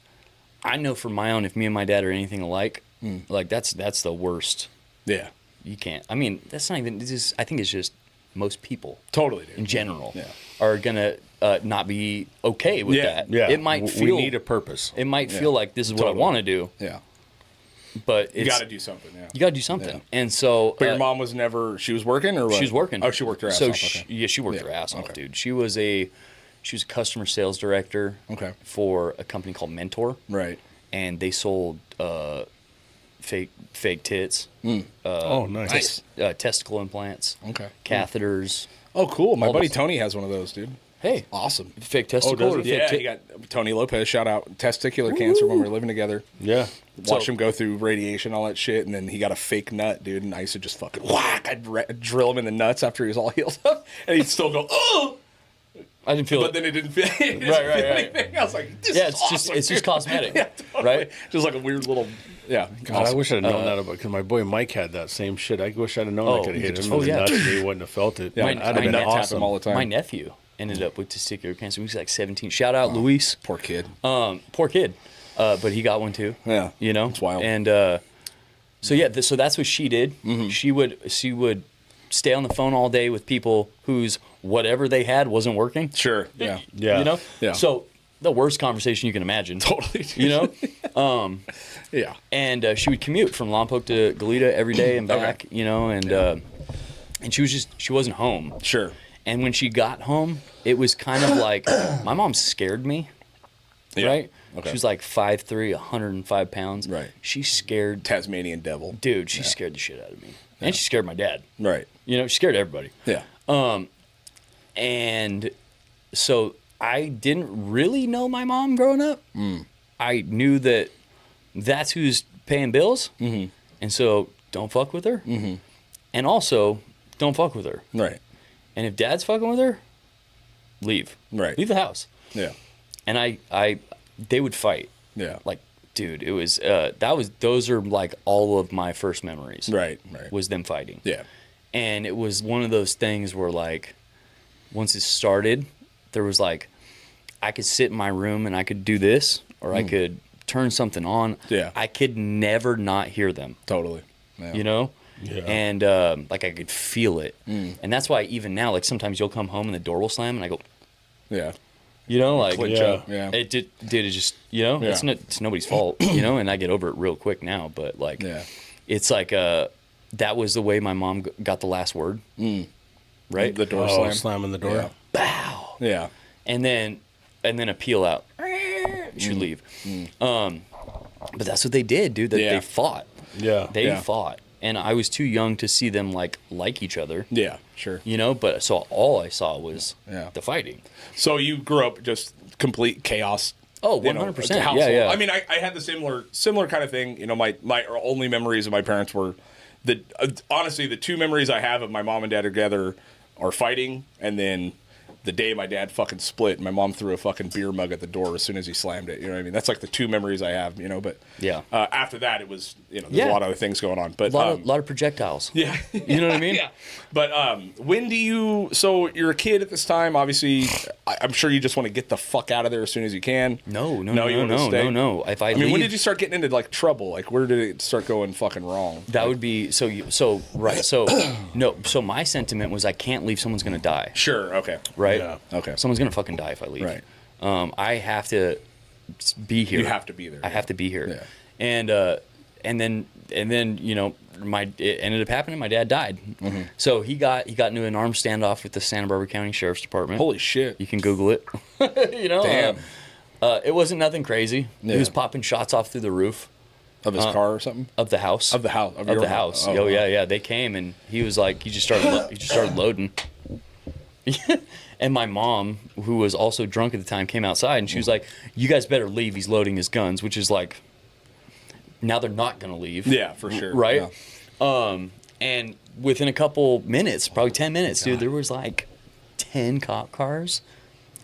I know from my own, if me and my dad are anything alike, like that's the worst. Yeah. You can't. I mean, that's not even. I think it's just most people Totally, dude. in general Yeah. are gonna not be okay with Yeah, that. Yeah. It might feel. We need a purpose. It might feel like this is what I Totally. want to do, Yeah. but it's, You got to do something. Yeah. You got to do something. Yeah. And so, But your mom was never. She was working, or what? she was working. Oh, she worked her ass so off. she, Okay. yeah, she worked Yeah, her ass off, okay. dude. She was a customer sales director. Okay. For a company called Mentor. Right. And they sold fake tits, Oh, nice. testicle implants, Okay. catheters. Oh, cool. My All buddy this- Tony has one of those, dude. Hey, Awesome. fake testicle does or he? fake Yeah, tit? he got Tony Lopez. Shout out testicular cancer when we were living together. Yeah. Watch So- him go through radiation, all that shit, and then he got a fake nut, dude. And I used to just fucking whack. I'd drill him in the nuts after he was all healed up, and he'd still go, oh. I didn't feel But it. then it didn't feel, it Right, right. anything. I was like, this Yeah, is it's awesome, just dude. cosmetic, Yeah, totally. right? Just like a weird little, yeah. God, I awesome. wish I'd known that about, because my boy Mike had that same shit. I wish I'd have known I Oh, could have hit him oh, in the yeah. nuts and he wouldn't have felt it. Yeah, I'd have my been nut tap him awesome. all the time. My nephew ended up with testicular cancer. He was like 17. Shout out Luis. Poor kid. Poor kid. But he got one too. Yeah, You know? it's wild. And so yeah, so that's what she did. Mm-hmm. She would stay on the phone all day with people whose whatever they had wasn't working. Sure. Yeah. Yeah. You know? Yeah. So the worst conversation you can imagine. Totally. Dude. You know? Yeah. And she would commute from Lompoc to Goleta every day and back, you know, and she wasn't home. Sure. And when she got home, it was kind of like my mom scared me, Yeah. right? Okay. She was like 5'3", 105 pounds. Right. She scared, Tasmanian devil. dude, she scared the shit out of me. And she scared my dad. Right. You know, she scared everybody. Yeah. And so I didn't really know my mom growing up. I knew that that's who's paying bills. Mm-hmm. And so don't fuck with her. Mm-hmm. And also, don't fuck with her. Right. And if dad's fucking with her, leave. Right. Leave the house. Yeah. And they would fight. Yeah. Like, dude, it was, those are like all of my first memories. Right. Right. Was them fighting. Yeah. And it was one of those things where, like, once it started, there was like, I could sit in my room and I could do this, or I could turn something on. Yeah. I could never not hear them, Totally. Yeah. you know? Yeah. And, like, I could feel it. And that's why even now, like, sometimes you'll come home and the door will slam and I go, Yeah. you know, like, Clinch up. Yeah. it did it just, you know, Yeah. it's nobody's fault, you know, and I get over it real quick now, but, like, Yeah. it's like, that was the way my mom got the last word, right? The door Oh, slam. slamming the door. Yeah. Bow. Yeah. And then a peel out. Should leave. But that's what they did, dude. Yeah. They fought. Yeah. They fought. And I was too young to see them like each other, Yeah. Sure. you know, but so all I saw was Yeah. the fighting. So you grew up just complete chaos. Oh, you know, 100%. Yeah, household. yeah. I mean, I had the similar kind of thing. You know, my only memories of my parents were honestly, the two memories I have of my mom and dad together are fighting, and then the day my dad fucking split, my mom threw a fucking beer mug at the door as soon as he slammed it. You know what I mean? That's like the two memories I have, you know, but Yeah. After that, it was, you know, there's Yeah. a lot of other things going on. But A lot of projectiles. yeah. You know what I mean? Yeah. But when do you? So you're a kid at this time. Obviously, I'm sure you just want to get the fuck out of there as soon as you can. No. You want to stay? No. If I I mean, leave, when did you start getting into like trouble? Like, where did it start going fucking wrong? that would be so no. So my sentiment was I can't leave. Someone's gonna die. Sure. Okay. Right. Yeah. Okay. Someone's gonna fucking die if I leave. Right. I have to be here. You have to be there. I have to be here. Yeah. And then you know it ended up happening. My dad died. Mm-hmm. So he got into an armed standoff with the Santa Barbara County Sheriff's Department. Holy shit. You can Google it. You know. Damn. It wasn't nothing crazy. Yeah. He was popping shots off through the roof Of his car or something. of the house. Of the house. Of your the house. Oh, Oh, wow. yeah. They came and he was like, he just started loading. And my mom, who was also drunk at the time, came outside and she was like, "You guys better leave. He's loading his guns," which is like, now they're not gonna leave. Yeah, for sure. Right. Yeah. And within a couple minutes, probably 10 minutes, dude, there was like 10 cop cars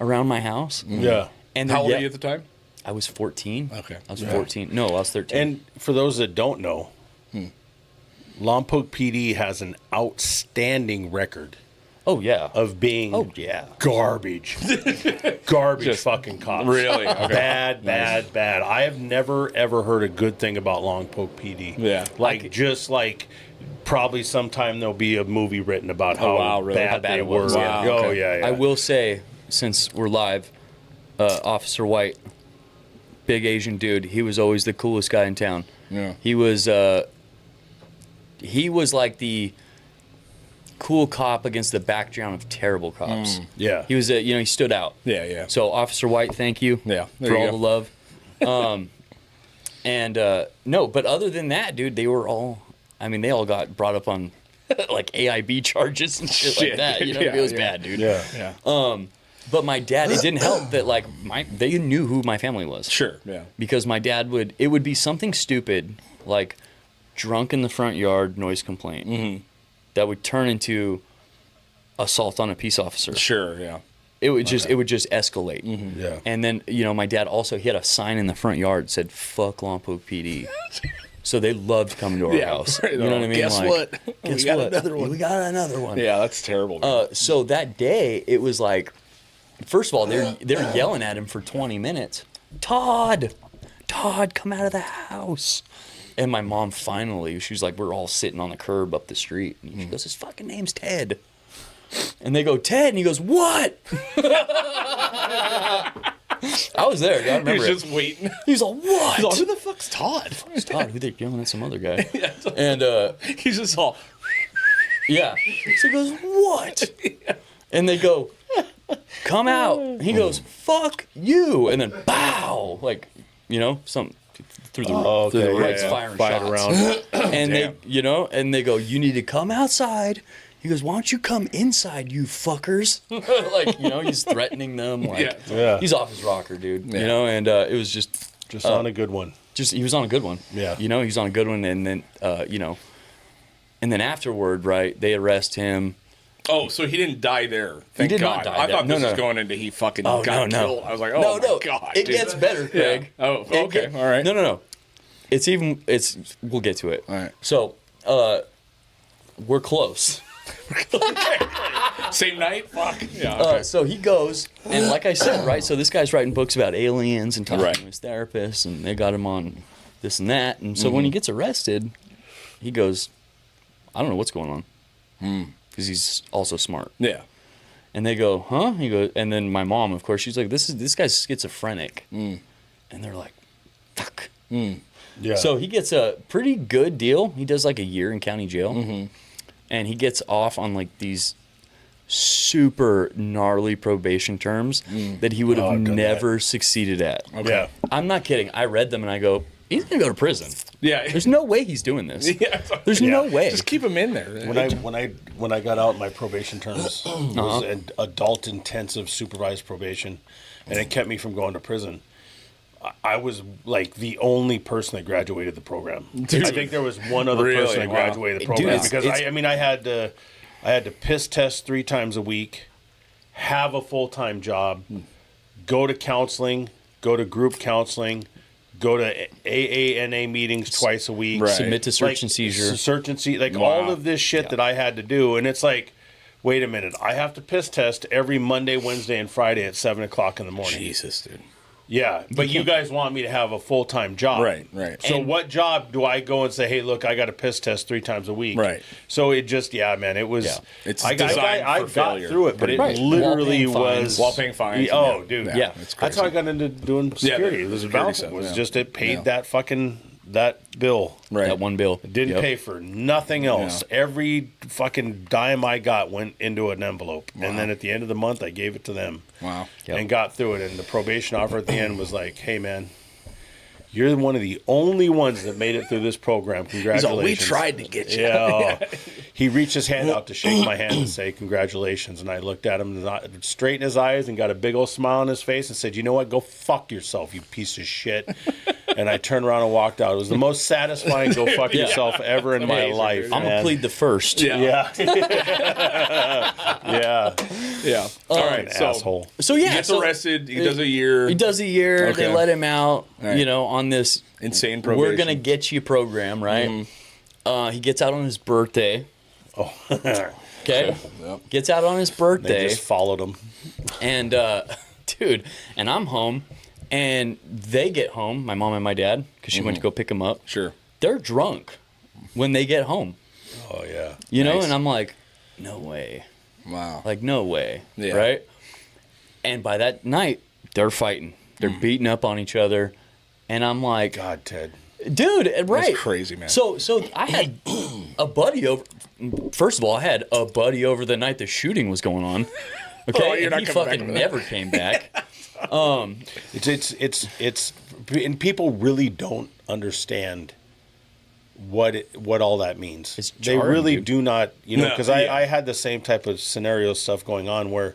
around my house. Yeah. And How they're old ye- are you at the time? I was 14. Okay. I was Yeah. 14. No, I was 13. And for those that don't know, Lompoc PD has an outstanding record oh yeah. of being Oh yeah. garbage. Garbage fucking cops. Really? Okay. Bad. I have never, ever heard a good thing about Lompoc PD. Yeah. Like, probably sometime there'll be a movie written about how wow, really? bad, How bad they it were. was, yeah. Wow, Oh, okay. yeah. I will say, since we're live, Officer White, big Asian dude, he was always the coolest guy in town. Yeah. He was like the cool cop against the background of terrible cops. Yeah. He was, he stood out. Yeah, yeah. So Officer White, thank you. Yeah, there for you all go. the love. And no, but other than that, dude, they all got brought up on like AIB charges and shit like that. You know, it was bad, dude. Yeah. But my dad, it didn't help that like they knew who my family was. Sure. Yeah. Because my dad it would be something stupid like drunk in the front yard noise complaint that would turn into assault on a peace officer. Sure. Yeah. It would just escalate. Yeah. And then, you know, my dad also, he had a sign in the front yard that said, "Fuck Lompoc PD." So they loved coming to our house. You know what I mean? Guess what? Guess We got what? another one. We got another one. Yeah, that's terrible. Man. So that day, it was like, first of all, they're yelling at him for 20 minutes. Todd, come out of the house. And my mom finally, she was like, we're all sitting on the curb up the street. And she goes, his fucking name's Ted. And they go, Ted. And he goes, what? I was there. I remember He's it. just waiting. He's like, what? He's like, who the fuck's Todd? It's Todd. Who they yelling at some other guy. And He's just all. yeah. So he goes, what? And they go, come out. And he goes, fuck you. And then bow. Like, you know, through the lights firing Fired shots. around. And they, you know, and they go, you need to come outside. He goes, why don't you come inside, you fuckers? Like, you know, he's threatening them. Like, Yeah. he's off his rocker, dude. Yeah. You know, and it was just On a good one. he was on a good one. Yeah. You know, he was on a good one. And then, you know, and then afterward, right, they arrest him. Oh, so he didn't die there. Thank did God. not die I there. thought No, this was no. going into he fucking Oh, got no. killed. I was like, oh my God. It dude. gets better, Craig. Yeah. Oh, okay. All right. No. We'll get to it. All right. So, we're close. Same night? Fuck. Yeah. Okay. So he goes, and like I said, right, so this guy's writing books about aliens and talking Right. to his therapist, and they got him on this and that. And so when he gets arrested, he goes, I don't know what's going on. Because he's also smart. Yeah. And they go, huh? He goes, and then my mom, of course, she's like, this guy's schizophrenic. And they're like, fuck. Yeah. So he gets a pretty good deal. He does like a year in county jail. And he gets off on like these super gnarly probation terms that he would have I've done never succeeded at. Yeah. I'm not kidding. I read them and I go, he's going to go to prison. Yeah. There's no way he's doing this. Yeah. There's no way. Just keep him in there. When I got out, my probation terms was an adult intensive supervised probation, and it kept me from going to prison. I was like the only person that graduated the program. Dude. I think there was one other Really? person that Wow. graduated the Dude, program it's- because I had to piss test 3 times a week, have a full-time job, go to counseling, go to group counseling, go to AANA meetings twice a week. Right. Submit to search and seizure. Search and seizure. Like Wow. all of this shit that I had to do. And it's like, wait a minute. I have to piss test every Monday, Wednesday, and Friday at 7 o'clock in the morning. Jesus, dude. Yeah. But you guys want me to have a full-time job. Right, right. So what job do I go and say, hey, look, I got to piss test 3 times a week? Right. So it just, man, it was. Yeah. It's I got designed for got failure. through it, but it Right. literally While paying was. fines. While paying fines. Oh, dude. Yeah. It's crazy. That's how I got into doing security. the The security bouncer stuff, was yeah. just it paid Yeah. that bill. Right. That one bill. Didn't Yep. pay for nothing else. Yeah. Every fucking dime I got went into an envelope. And then at the end of the month, I gave it to them. Wow. Yep. And got through it. And the probation officer at the end was like, hey, man, you're one of the only ones that made it through this program. Congratulations. we tried to get you. Yeah. He reached his hand out to shake my hand and say, congratulations. And I looked at him straight in his eyes and got a big old smile on his face and said, you know what? Go fuck yourself, you piece of shit. And I turned around and walked out. It was the most satisfying go fuck yourself ever in my Amazing, life. dude. I'm going to plead the first. Yeah. Yeah. Yeah. Yeah. All right. So Asshole. So, he yeah. gets so arrested. He does a year. He does a year. Okay. They let him out, Right. you know, on this Insane probation. we're going to get you program, right? He gets out on his birthday. Oh. Okay? Yep. Gets out on his They birthday. just followed him. And, dude, and I'm home. And they get home, my mom and my dad, because she went to go pick him up. Sure. They're drunk when they get home. Oh, yeah. You know? Nice. And I'm like, no way. Wow. Like, no way. Yeah. Right? And by that night, they're fighting. They're beating up on each other. And I'm like, God, Ted. dude, right. That's crazy, man. So I had a buddy over. First of all, I had a buddy over the night the shooting was going on. Okay, Oh, you're and not he coming back fucking with that. never came back. It's and people really don't understand what all that means. It's They jarring, really dude. do not, you know, No, because yeah. I had the same type of scenario stuff going on where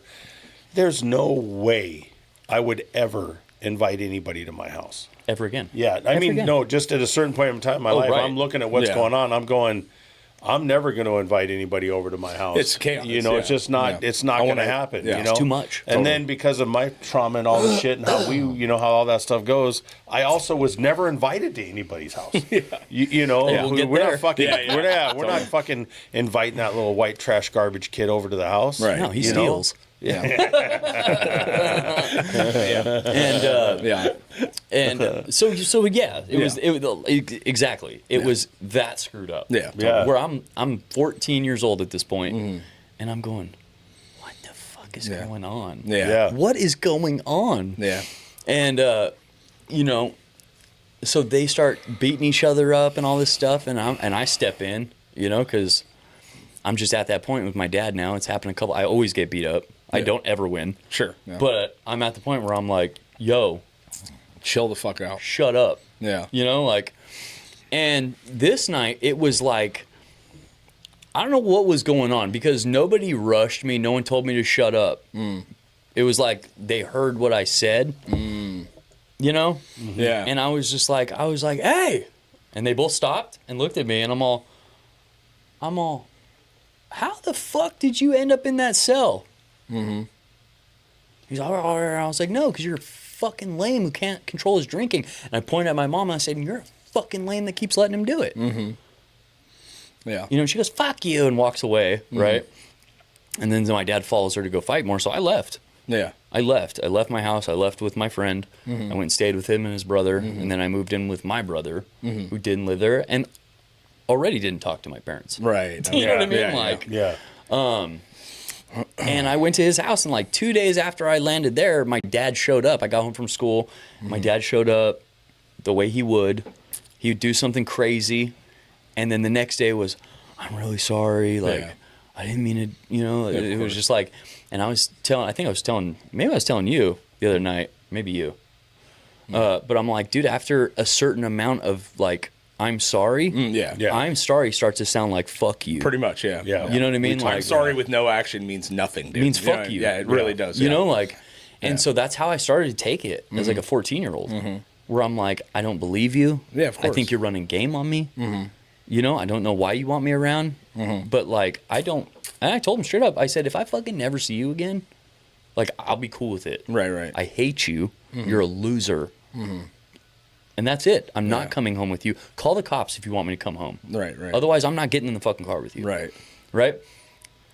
there's no way I would ever invite anybody to my house. Ever again. Yeah, I Ever mean, again. no, just at a certain point in time in my life, right. I'm looking at what's Yeah. going on. I'm going, I'm never going to invite anybody over to my house. It's chaos, You know, it's yeah. just not. Yeah. It's not I going to wanna- happen. yeah. You It's know, too much. And then because of my trauma and all this shit and how how all that stuff goes, I also was never invited to anybody's house. You know, we'll get we're there. not fucking. Yeah, yeah. We're not fucking inviting that little white trash garbage kid over to the house. Right. No, he You know? steals. Yeah. And Yeah. and so yeah, it was exactly. It was that screwed up. Yeah. Yeah. Where I'm 14 years old at this point, and I'm going, what the fuck is Yeah. going on? Yeah. Yeah. What is going on? Yeah. And you know, so they start beating each other up and all this stuff, and I step in, you know, because I'm just at that point with my dad now. It's happened a couple. I always get beat up. I Yeah. don't ever win. Sure. Yeah. But I'm at the point where I'm like, yo, chill the fuck out. shut up. Yeah. You know, like, and this night it was like, I don't know what was going on because nobody rushed me. No one told me to shut up. It was like they heard what I said, you know? Yeah. And I was like, hey. And they both stopped and looked at me and I'm all, how the fuck did you end up in that cell? He's all right. I was like, no, because you're a fucking lame who can't control his drinking. And I pointed at my mom and I said, you're a fucking lame that keeps letting him do it. Yeah. You know, she goes, fuck you, and walks away, right? And then my dad follows her to go fight more, so I left. Yeah. I left my house. I left with my friend. I went and stayed with him and his brother. And then I moved in with my brother, who didn't live there and already didn't talk to my parents. Right. You know what I mean? Yeah, like, Yeah. and I went to his house, and like 2 days after I landed there, my dad showed up. I got home from school. My dad showed up the way he would. He would do something crazy, and then the next day was, I'm really sorry. Like, Yeah. I didn't mean to, you know, of it was course. just like, and I was telling you the other night, maybe you. But I'm like, dude, after a certain amount of like, I'm sorry. Yeah. Yeah. I'm sorry starts to sound like fuck you. Pretty much. Yeah. Yeah. You know what I mean? I'm Like, sorry with no action means nothing. Dude. means fuck Yeah, you. Yeah, it really does. You yeah. know, like, and Yeah. so that's how I started to take it as like a 14-year-old, where I'm like, I don't believe you. Yeah, of I course. think you're running game on me. You know, I don't know why you want me around, but like, I don't. And I told him straight up. I said, if I fucking never see you again, like, I'll be cool with it. Right. Right. I hate you. You're a loser. And that's it. I'm not Yeah. coming home with you. Call the cops if you want me to come home. Right. Right. Otherwise, I'm not getting in the fucking car with you. Right. Right?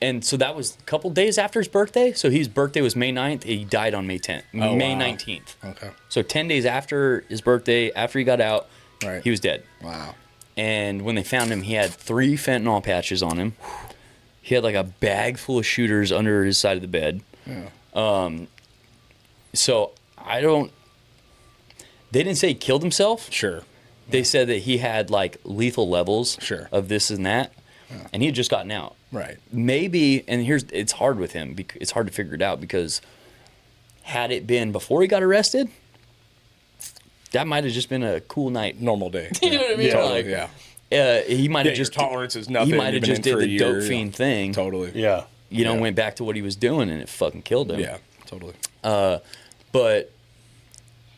And so that was a couple days after his birthday. So his birthday was May 9th. He died on May 10th. Oh, May wow. 19th. Okay. So 10 days after his birthday, after he got out, Right. he was dead. Wow. And when they found him, he had 3 fentanyl patches on him. He had like a bag full of shooters under his side of the bed. Yeah. So I don't. They didn't say he killed himself. Sure. They said that he had like lethal levels Sure. of this and that. And he had just gotten out. Right. Maybe, and it's hard with him. It's hard to figure it out because had it been before he got arrested, that might have just been a cool night. Normal day. You know what I mean? Totally. Like, Yeah. He might Yeah. have Your just tolerance is nothing. He might have You've been just in did for a the year, dope yeah. fiend thing. Totally. Yeah. You know, Yeah. went back to what he was doing, and it fucking killed him. Yeah. Totally. But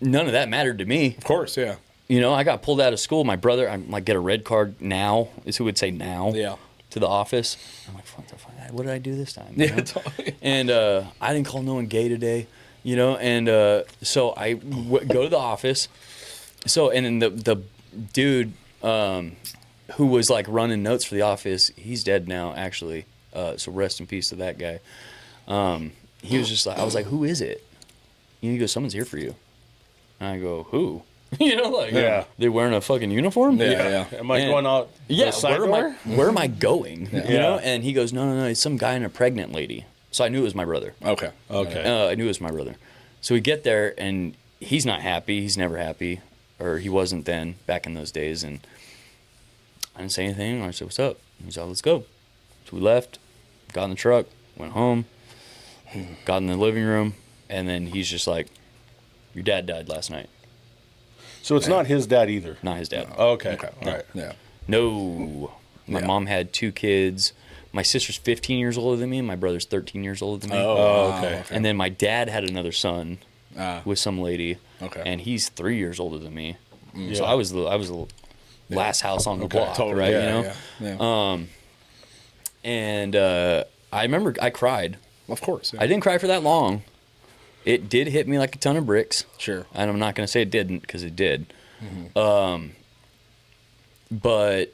none of that mattered to me. Of course. Yeah. You know, I got pulled out of school. My brother, I like get a red card now. Is who would say now. Yeah. To the office. I'm like, what the fuck? What did I do this time? You Yeah. know? Totally. And I didn't call no one gay today, you know. And so I go to the office. So and then the dude who was like running notes for the office, he's dead now actually. So rest in peace to that guy. He was just like, I was like, who is it? And he goes, someone's here for you. And I go, who? You know, like, Yeah. they wearing a fucking uniform? Yeah. Am I And- going out Yeah, the side door? where am I going? You Yeah. know? And he goes, no, it's some guy and a pregnant lady. So I knew it was my brother. Okay. Okay. I knew it was my brother. So we get there, and he's not happy. He's never happy. Or he wasn't then, back in those days. And I didn't say anything. I said, what's up? He's like, let's go. So we left, got in the truck, went home, got in the living room, and then he's just like, your dad died last night. So it's not his dad either. Not his dad. Okay. All right. Yeah. No. My mom had 2 kids. My sister's 15 years older than me, and my brother's 13 years older than me. Oh, okay. And then my dad had another son with some lady. Okay. And he's 3 years older than me. So Yeah. I was the last house on the block, Totally. right? Yeah, you know. yeah. And I remember I cried. Of course. Yeah. I didn't cry for that long. It did hit me like a ton of bricks. Sure. And I'm not going to say it didn't, because it did. But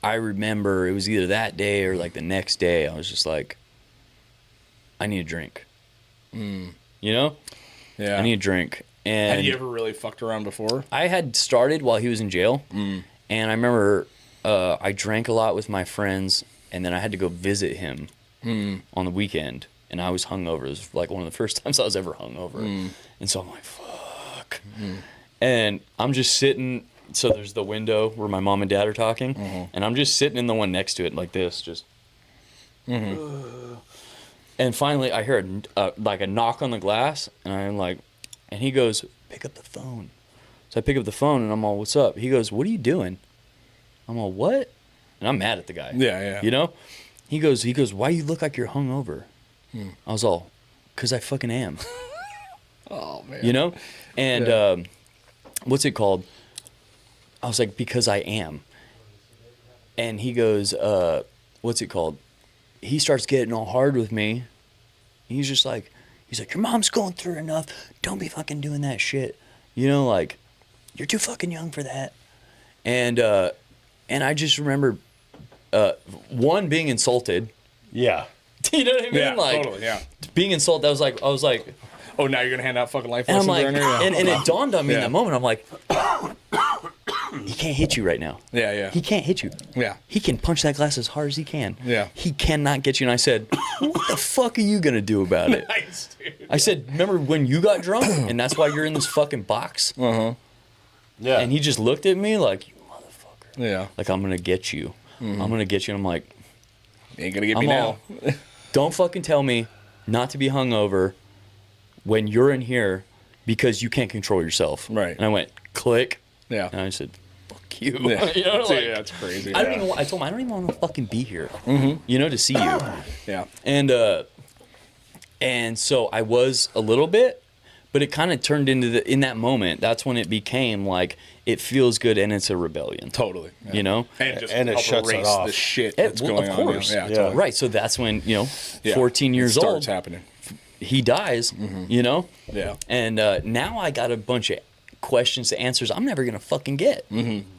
I remember it was either that day or like the next day. I was just like, I need a drink. You know? Yeah. I need a drink. And Had you ever really fucked around before? I had started while he was in jail. And I remember I drank a lot with my friends, and then I had to go visit him on the weekend. And I was hungover. It was like one of the first times I was ever hungover. And so I'm like, fuck. And I'm just sitting. So there's the window where my mom and dad are talking. And I'm just sitting in the one next to it like this. Just. And finally I hear like a knock on the glass. And I'm like, and he goes, pick up the phone. So I pick up the phone and I'm all, what's up? He goes, what are you doing? I'm all, what? And I'm mad at the guy. Yeah, yeah. You know? He goes, why you look like you're hungover? I was all, because I fucking am. Oh, man. You know? And what's it called? I was like, because I am. And he goes, what's it called? He starts getting all hard with me. He's just like, your mom's going through enough. Don't be fucking doing that shit. You know, like, you're too fucking young for that. And I just remember, one, being insulted. Yeah. You know what I mean? Yeah, like, totally, yeah. Being insulted, I was like, Oh, now you're going to hand out fucking life and I'm lessons like, around here? and it dawned on me in Yeah. that moment. I'm like, he can't hit you right now. Yeah, yeah. He can't hit you. Yeah. He can punch that glass as hard as he can. Yeah. He cannot get you. And I said, what the fuck are you going to do about it? Nice, dude. I said, remember when you got drunk and that's why you're in this fucking box? Yeah. And he just looked at me like, you motherfucker. Yeah. Like, I'm going to get you. I'm going to get you. And I'm like, Ain't going to get I'm me now. all, don't fucking tell me not to be hungover when you're in here because you can't control yourself. Right. And I went, click. Yeah. And I said, fuck you. Yeah. You know, See, like, yeah, that's crazy. I don't even. I told him I don't even want to fucking be here. You know, to see you. Yeah. And so I was a little bit, but it kind of turned into in that moment. That's when it became like it feels good and it's a rebellion. Totally. Yeah. You know. And just And it help shuts it erase off. the shit that's going of on. course. Yeah, Yeah. totally. Right. So that's when Yeah. 14 years it starts old. happening. He dies. You know. Yeah. And now I got a bunch of questions to answers I'm never gonna fucking get,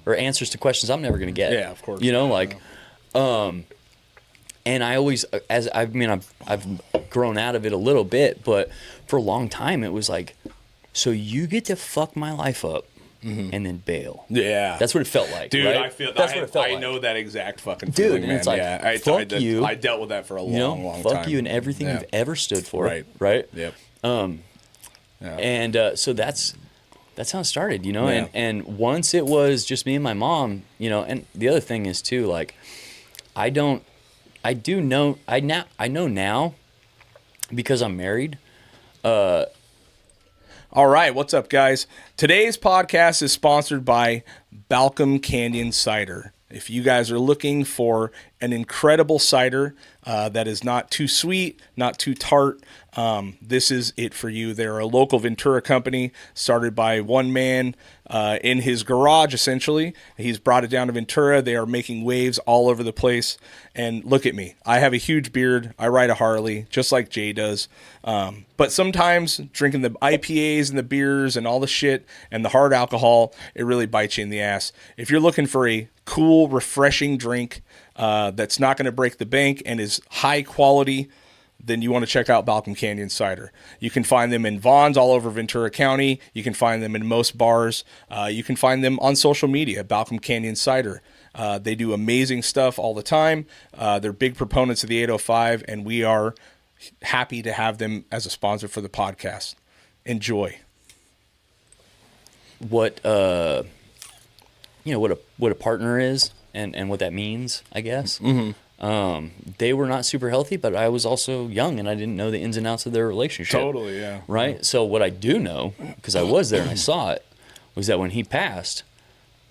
or answers to questions I'm never gonna get. Yeah, of course. You know, like, and I always, I've grown out of it a little bit, but for a long time it was like, so you get to fuck my life up and then bail. Yeah. That's what it felt like, Dude, right? I feel That's I, what it felt I like. know that exact fucking Dude, feeling, and man. it's like, yeah, fuck you. I dealt with that for a long, You know, long fuck time. you and everything Yeah. you've ever stood for. Right. Right. Yep. Yeah. And so that's how it started, you know. Yeah. And once it was just me and my mom, you know. And the other thing is too, like, I know now because I'm married. All right, what's up, guys? Today's podcast is sponsored by Balcom Canyon Cider. If you guys are looking for an incredible cider that is not too sweet, not too tart, this is it for you. They're a local Ventura company started by one man in his garage, essentially. He's brought it down to Ventura. They are making waves all over the place. And look at me. I have a huge beard. I ride a Harley, just like Jay does. But sometimes drinking the IPAs and the beers and all the shit and the hard alcohol, it really bites you in the ass. If you're looking for a cool, refreshing drink that's not going to break the bank and is high quality, then you want to check out Balcom Canyon Cider. You can find them in Vaughn's all over Ventura County. You can find them in most bars. You can find them on social media, Balcom Canyon Cider. They do amazing stuff all the time. They're big proponents of the 805, and we are happy to have them as a sponsor for the podcast. Enjoy. What what a partner is and what that means, I guess. They were not super healthy, but I was also young and I didn't know the ins and outs of their relationship. Totally, yeah. Right? So what I do know, because I was there and I saw it, was that when he passed,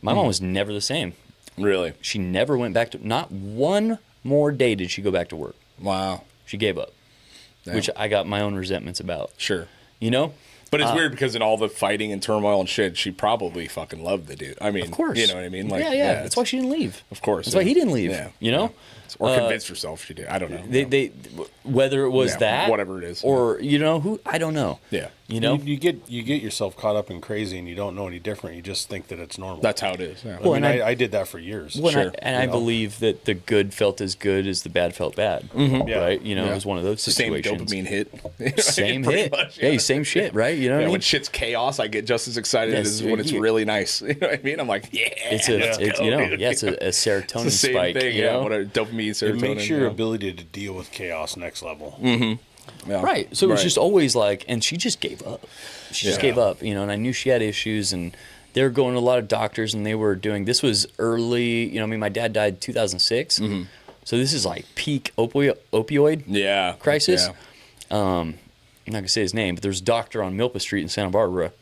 my mom was never the same. Really? She never went back to, not one more day did she go back to work. Wow. She gave up, which I got my own resentments about. Sure. You know? But it's weird because in all the fighting and turmoil and shit, she probably fucking loved the dude. I mean, Of course. you know what I mean? Like, yeah. That's why she didn't leave. Of course. That's why he didn't leave. Yeah. You know? Or convinced herself she did. I don't know. They whether it was that, whatever it is, or you know who, I don't know. Yeah. You know? You get yourself caught up in crazy, and you don't know any different. You just think that it's normal. That's how it is. Yeah. Well, I mean, and I did that for years. Well, Sure. I believe that the good felt as good as the bad felt bad. Yeah. Right? You know, Yeah. it was one of those Same situations. dopamine hit. Same Pretty hit. much, Hey, same shit, right? You know what I Yeah, mean? when shit's chaos, I get just as excited Yes, as when it's yeah. really nice. You know what I mean? I'm like, yeah. It's it's you know, yeah, it's a serotonin It's the same spike. thing. You Yeah. know? What a dopamine, serotonin. It makes your yeah. ability to deal with chaos next level. Yeah. Right. So it was Right. just always like, and she just gave up. She just Yeah. gave up, you know, and I knew she had issues, and they were going to a lot of doctors, and they were doing, this was early, you know, I mean, my dad died 2006. So this is like peak opioid Yeah. crisis. Yeah. I'm not going to say his name, but there's a doctor on Milpa Street in Santa Barbara.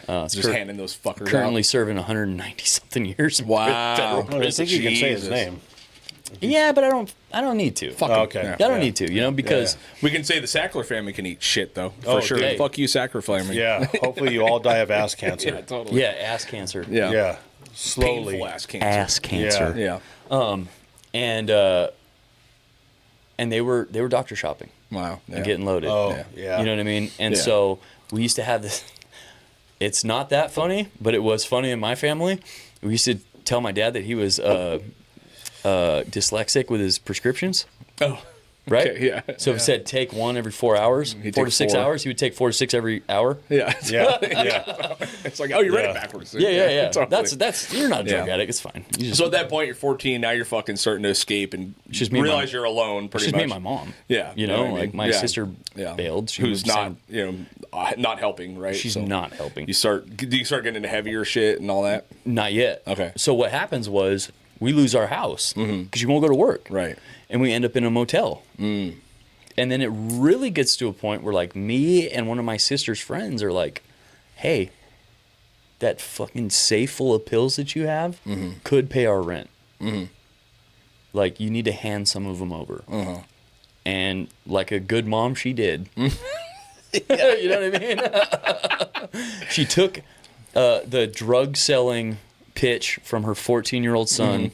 Just handing those fuckers Currently out. serving 190 something years. in Wow. federal Well, I prison. think you can say his Jesus. name. Yeah, but I don't need to. Fuck Oh, 'em. okay. Yeah. I don't need to, you know, because We can say the Sackler family can eat shit, though. For Oh, sure. dude. Fuck you, Sackler family. Yeah. Hopefully you all die of ass cancer. Yeah, totally. yeah, ass cancer. Yeah. Yeah. Slowly. Painful ass cancer. Ass cancer. Yeah. And they were doctor shopping Wow. and Yeah. getting loaded. Oh, yeah. You know what I mean? And Yeah. so we used to have this. It's not that funny, but it was funny in my family. We used to tell my dad that he was dyslexic with his prescriptions. Oh. Right? Okay, yeah. So if it said take one every 4 hours, He'd 4 to take 6 4. hours, he would take 4 to 6 every hour. Yeah. Yeah. Yeah. It's like, oh, you read Yeah. it backwards. Yeah. Totally. That's you're not a drug Yeah. addict. It's fine. You just, So at that point, you're 14. Now you're fucking starting to escape and just me and realize my- you're alone. it's Pretty just much. me and my mom. Yeah, You know, what I like mean? my Yeah. sister Yeah. bailed. She Who's was not, not helping, right? She's So not helping. do you start getting into heavier shit and all that? Not yet. Okay. So what happens was we lose our house because you won't go to work. Right. And we end up in a motel. And then it really gets to a point where like me and one of my sister's friends are like, hey, that fucking safe full of pills that you have could pay our rent. Like you need to hand some of them over. And like a good mom, she did. You know what I mean? She took the drug selling pitch from her 14-year-old son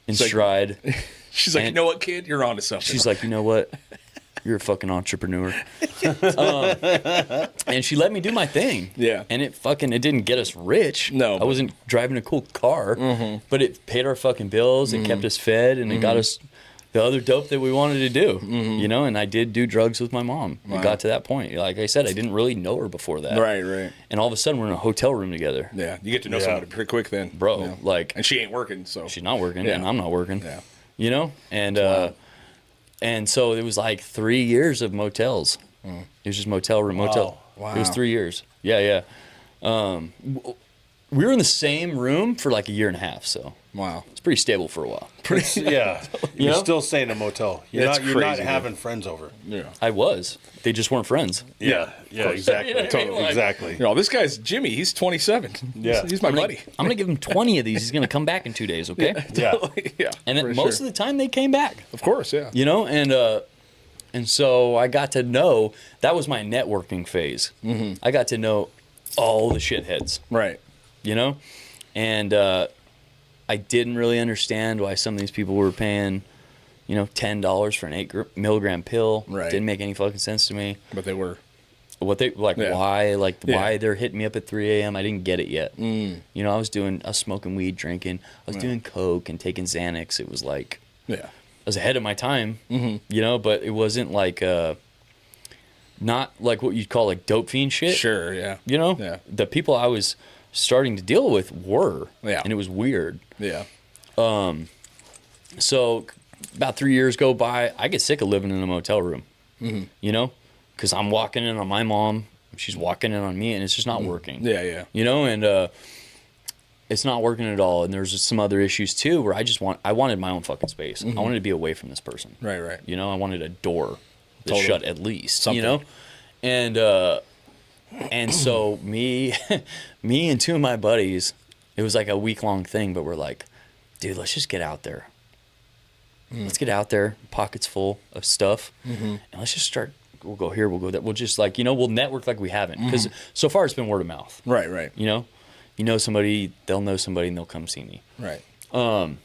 in like- stride. She's like, And- you know what, kid? You're onto something. She's like, you know what? You're a fucking entrepreneur. And she let me do my thing. Yeah. And it didn't get us rich. No, I but- wasn't driving a cool car, but it paid our fucking bills. It kept us fed, and it got us the other dope that we wanted to do. You know, and I did do drugs with my mom. It got to that point. Like I said, I didn't really know her before that. right. And all of a sudden, we're in a hotel room together. Yeah. You get to know Yeah. somebody pretty quick then. Bro, Yeah. like, And she ain't working, so. she's not working, Yeah. and I'm not working. Yeah. You know? And so it was like 3 years of motels. It was just motel room, motel. Wow. It was 3 years. Yeah. We were in the same room for like a year and a half, so Wow. it's pretty stable for a while. Yeah. You're know? still staying in a motel. You're That's not, you're not crazy, having friends over. Yeah. I was. They just weren't friends. Yeah. Yeah. Exactly. You know what I mean? Like- Exactly. You know, this guy's Jimmy. He's 27. Yeah. He's my buddy. I'm gonna give him 20 of these. He's gonna come back in 2 days, okay? Yeah. Yeah. And for most sure. of the time they came back. Of course, yeah. You know, and so I got to know, that was my networking phase. I got to know all the shitheads, Right. you know? And I didn't really understand why some of these people were paying, you know, $10 for an 8 milligram pill. Right. Didn't make any fucking sense to me. But they were. What they, like, Yeah. why they're hitting me up at 3 a.m. I didn't get it yet. You know, I was smoking weed, drinking. I was doing coke and taking Xanax. It was like, Yeah. I was ahead of my time, you know, but it wasn't like, not like what you'd call like dope fiend shit. Sure, yeah. You know? Yeah. The people I was starting to deal with were. Yeah. And it was weird. Yeah. So about 3 years go by, I get sick of living in a motel room, you know? Because I'm walking in on my mom, she's walking in on me, and it's just not working. Yeah, yeah. You know, and it's not working at all. And there's some other issues too where I wanted my own fucking space. I wanted to be away from this person. Right. You know, I wanted a door that Totally. shut at least. Something. You know, and And so me and two of my buddies, it was like a week-long thing, but we're like, dude, let's just get out there. Let's get out there, pockets full of stuff, and let's just start. We'll go here, we'll go there. We'll just like, we'll network like we haven't. Because so far it's been word of mouth. Right. You know somebody, they'll know somebody, and they'll come see me. Right. And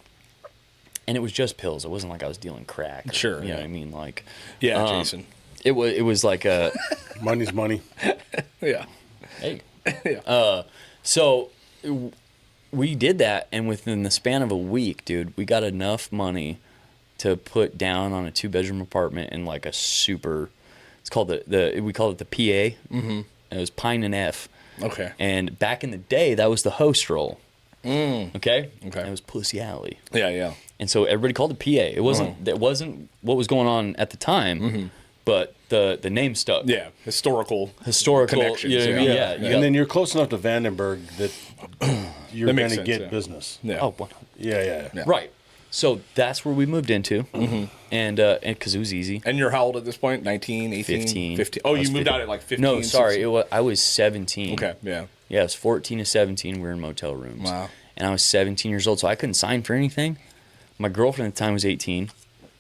it was just pills. It wasn't like I was dealing crack. Sure. You know what I mean? Like, Jason. It was like a Money's money. Yeah. hey. Yeah. So we did that, and within the span of a week, dude, we got enough money to put down on a 2-bedroom apartment in like a super. It's called we call it the PA. Mm-hmm. It was Pine and F. Okay. And back in the day, that was the host role. Okay. Okay. And it was Pussy Alley. Yeah. And so everybody called it PA. It wasn't. That wasn't what was going on at the time. But the name stuck. Yeah. Historical connections. You know what I mean? Yeah. And then you're close enough to Vandenberg that you're That going makes to sense, get yeah. business. Yeah. Oh, 100. Yeah. Right. So that's where we moved into, and because it was easy. And you're how old at this point? 19, 18? 15. 15. Oh, I was you moved 15. out at like 15? No, sorry, 16? I was 17. Okay, yeah. Yeah, it was 14 to 17. We were in motel rooms. Wow. And I was 17 years old, so I couldn't sign for anything. My girlfriend at the time was 18,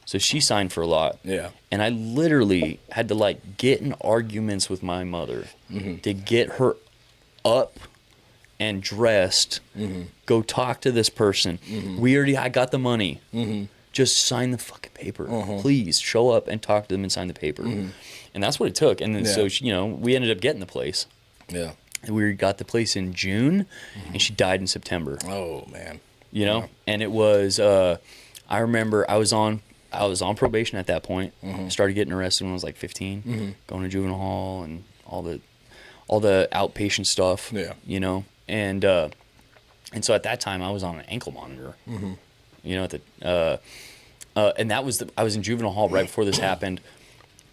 so she signed for a lot. Yeah. And I literally had to like get in arguments with my mother to get her up and dressed, go talk to this person. I got the money. Just sign the fucking paper. Please show up and talk to them and sign the paper. And that's what it took. And then so, we ended up getting the place. Yeah. And we got the place in June, and she died in September. Oh, man. And it was, I remember I was on probation at that point. Started getting arrested when I was like 15, going to juvenile hall and all the outpatient stuff. Yeah. And so at that time I was on an ankle monitor. And that was I was in juvenile hall right before this happened.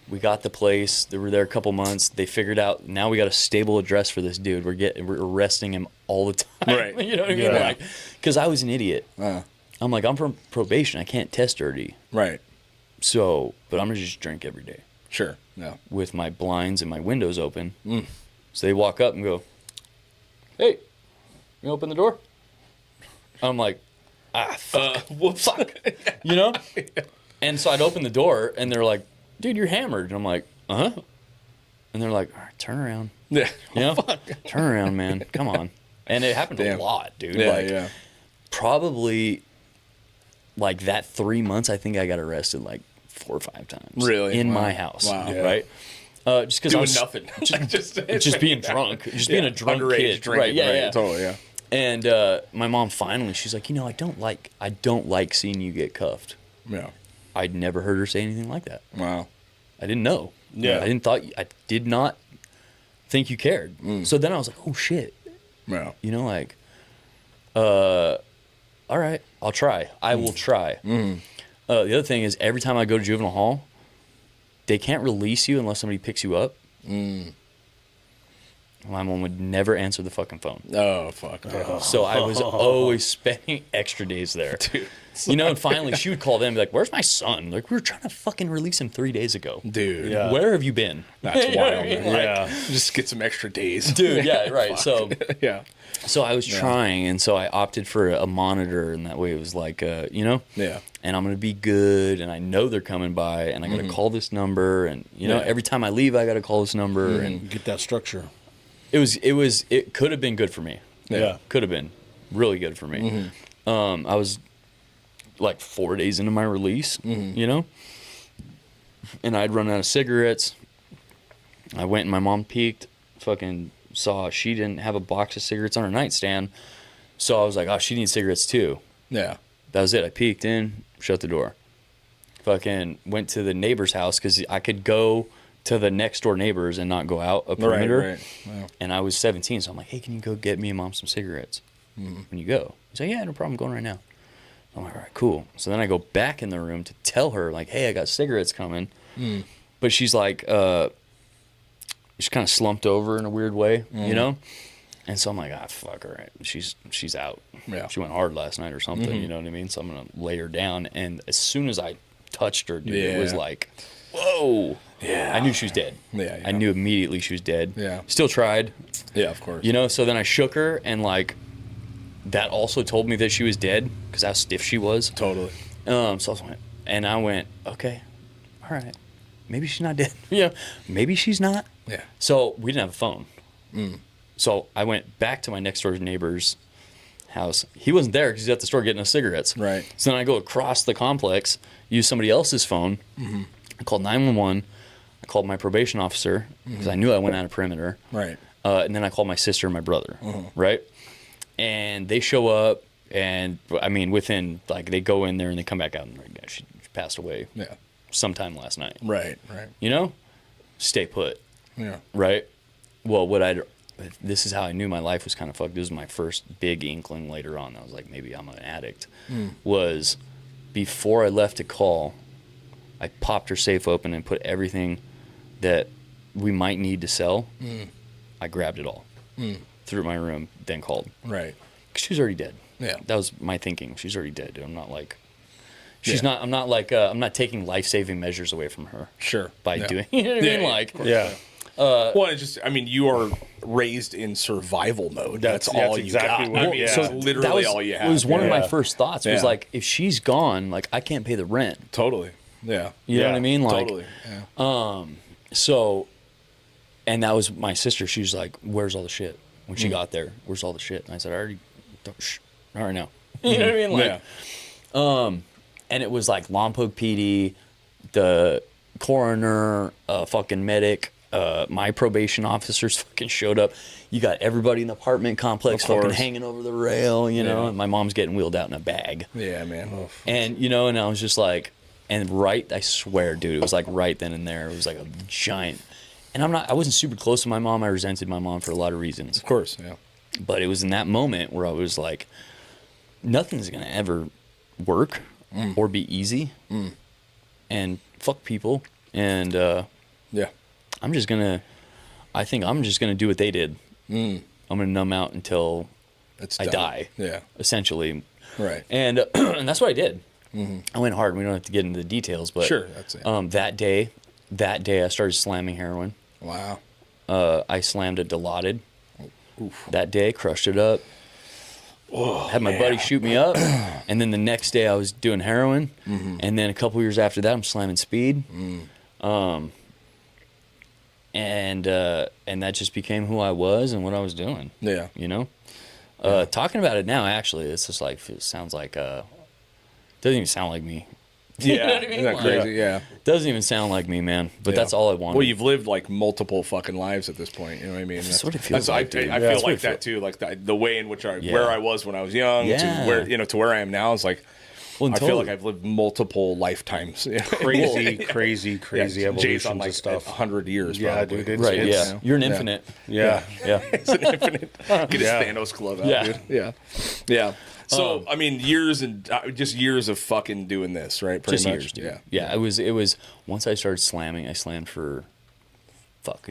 We got the place. They were there a couple months. They figured out now we got a stable address for this dude. We're arresting him all the time. Right. You know what I mean? Yeah. Like, because I was an idiot. I'm like, I'm from probation. I can't test dirty. Right. So, but I'm gonna just drink every day Sure. Yeah. with my blinds and my windows open. So they walk up and go, "Hey, you open the door?" I'm like, fuck. Whoops. And so I'd open the door, and they're like, "Dude, you're hammered." And I'm like, "Uh-huh." And they're like, "All right, turn around." Yeah. Turn around, man. Come on. And it happened a lot, dude. Yeah, Probably like that 3 months, I think I got arrested like 4 or 5 times. Really? In Wow. my house. Wow. Right? Just because I Doing was nothing. just being drunk. Just being a drunk underage kid. drinking. Right, yeah. Totally, yeah. And my mom finally, she's like, I don't like seeing you get cuffed. Yeah. I'd never heard her say anything like that. Wow. I didn't know. Yeah. I did not think you cared. So then I was like, oh shit. Yeah. All right, I'll try. I will try. The other thing is every time I go to juvenile hall, they can't release you unless somebody picks you up. My mom would never answer the fucking phone. Oh, fuck. So I was always spending extra days there. Dude. And finally she would call them and be like, "Where's my son? Like, we were trying to fucking release him 3 days ago. Dude. Yeah. Where have you been?" That's You know what I wild. mean? Man. Yeah. Just get some extra days. Dude, yeah, right. So Yeah. I was trying, and so I opted for a monitor, and that way it was like, Yeah. and I'm going to be good, and I know they're coming by, and I got to call this number, and, every time I leave, I got to call this number, and Get that structure. it could have been good for me. Yeah. Could have been really good for me. I was like 4 days into my release, and I'd run out of cigarettes. I went and my mom peeked, fucking saw she didn't have a box of cigarettes on her nightstand. So I was like, oh, she needs cigarettes too. Yeah. That was it. I peeked in, shut the door. Fucking went to the neighbor's house because I could go to the next door neighbors and not go out a perimeter. Right. Wow. And I was 17, so I'm like, hey, can you go get me and mom some cigarettes when you go? He's like, yeah, no problem, I'm going right now. I'm like, all right, cool. So then I go back in the room to tell her, like, hey, I got cigarettes coming. But she's like, she's kind of slumped over in a weird way, And so I'm like, fuck, all right. She's out. Yeah. She went hard last night or something, you know what I mean? So I'm going to lay her down. And as soon as I touched her, dude, it was like, whoa. Yeah. I knew she was dead. Yeah. I knew immediately she was dead. Yeah. Still tried. Yeah, of course. You know, so then I shook her, and like, that also told me that she was dead because how stiff she was. Totally. So I went, okay, all right, maybe she's not dead. Yeah, maybe she's not. Yeah. So we didn't have a phone. So I went back to my next door neighbor's house. He wasn't there because he's at the store getting us cigarettes. Right. So then I go across the complex, use somebody else's phone. I called 911. I called my probation officer because I knew I went out of perimeter. Right. And then I called my sister and my brother. Right. And they show up, and I mean, within, like, they go in there and they come back out, and like, she passed away sometime last night. Right. Right. You know? Stay put. Yeah. Right? Well, this is how I knew my life was kind of fucked. This was my first big inkling later on. I was like, maybe I'm an addict. Was before I left to call, I popped her safe open and put everything that we might need to sell. I grabbed it all. Threw it in my room, then called. Right. 'Cause she was already dead. Yeah. That was my thinking. She's already dead. Dude. I'm not like, I'm not taking life-saving measures away from her. Sure. By doing, you know what I mean? Like, well, it's just, I mean, you are raised in survival mode. That's all you exactly got. what- I mean, yeah. it's literally all you have. It was one of my Yeah. first thoughts. Was Yeah. like, if she's gone, like, I can't pay the rent. Totally. Yeah. You know what I mean? Like, Totally. Yeah. So, and that was my sister. She was like, "Where's all the shit?" When she got there, "Where's all the shit?" And I said, "I already, all right now." You know what I mean? Like, and it was like Lompoc PD, the coroner, fucking medic, my probation officers fucking showed up. You got everybody in the apartment complex fucking hanging over the rail, you know, and my mom's getting wheeled out in a bag. Yeah, man. And, you know, and I was just like, I swear, dude, it was like right then and there. It was like a giant, and I wasn't super close to my mom. I resented my mom for a lot of reasons. Of course, yeah. But it was in that moment where I was like, nothing's going to ever work or be easy. And fuck people. And Yeah. I think I'm just going to do what they did. I'm going to numb out until I die. Yeah. Essentially. Right. And and that's what I did. I went hard. We don't have to get into the details, but Sure, that's it. that day I started slamming heroin. Wow. I slammed a Dilaudid that day, crushed it up. Had my buddy shoot me up, and then the next day I was doing heroin, and then a couple years after that I'm slamming speed, and that just became who I was and what I was doing. Yeah. You know, talking about it now, actually, it's just like it sounds like doesn't even sound like me. Yeah. You know what I mean? Isn't that Like, crazy? Yeah. Doesn't even sound like me, man. But Yeah. that's all I wanted. Well, you've lived like multiple fucking lives at this point. You know what I mean? That's what it feels I like, dude. feel that's like that too. Like the way in which where I was when I was young Yeah. to where to where I am now is like. Well, I feel like I've lived multiple lifetimes. Crazy Jay's evolutions on like of stuff. 100 years. Yeah, probably. dude, it's- right. it's- Yeah, you're an infinite. Yeah. Yeah. It's an infinite. Get his Yeah. Thanos glove out, Yeah. dude. Yeah. Yeah. So, I mean, years and just years of fucking doing this, right? Pretty Just much. years, dude. Yeah. Yeah. It was once I started slamming, I slammed for,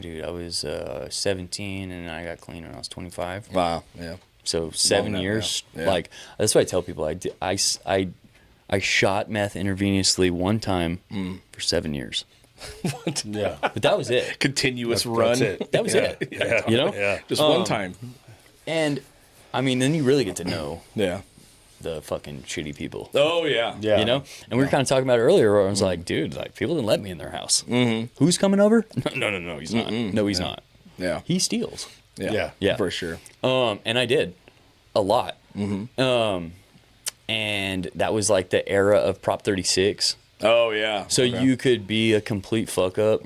dude. I was 17 and I got clean when I was 25. Wow. Yeah. So 7 now, years. yeah. Like that's what I tell people. I shot meth intravenously one time for 7 years. Yeah. But that was it. Continuous run. That's it. That was it. Yeah. You know? Yeah. Just one time. And I mean, then you really get to know Yeah. the fucking shitty people. Oh yeah. Yeah. You know? And we were kind of talking about it earlier where I was like, dude, like people didn't let me in their house. Who's coming over? No, he's not. No, he's not. Yeah. He steals. Yeah. Yeah. For sure. And I did a lot. And that was like the era of Prop 36. Oh yeah. So you could be a complete fuck up,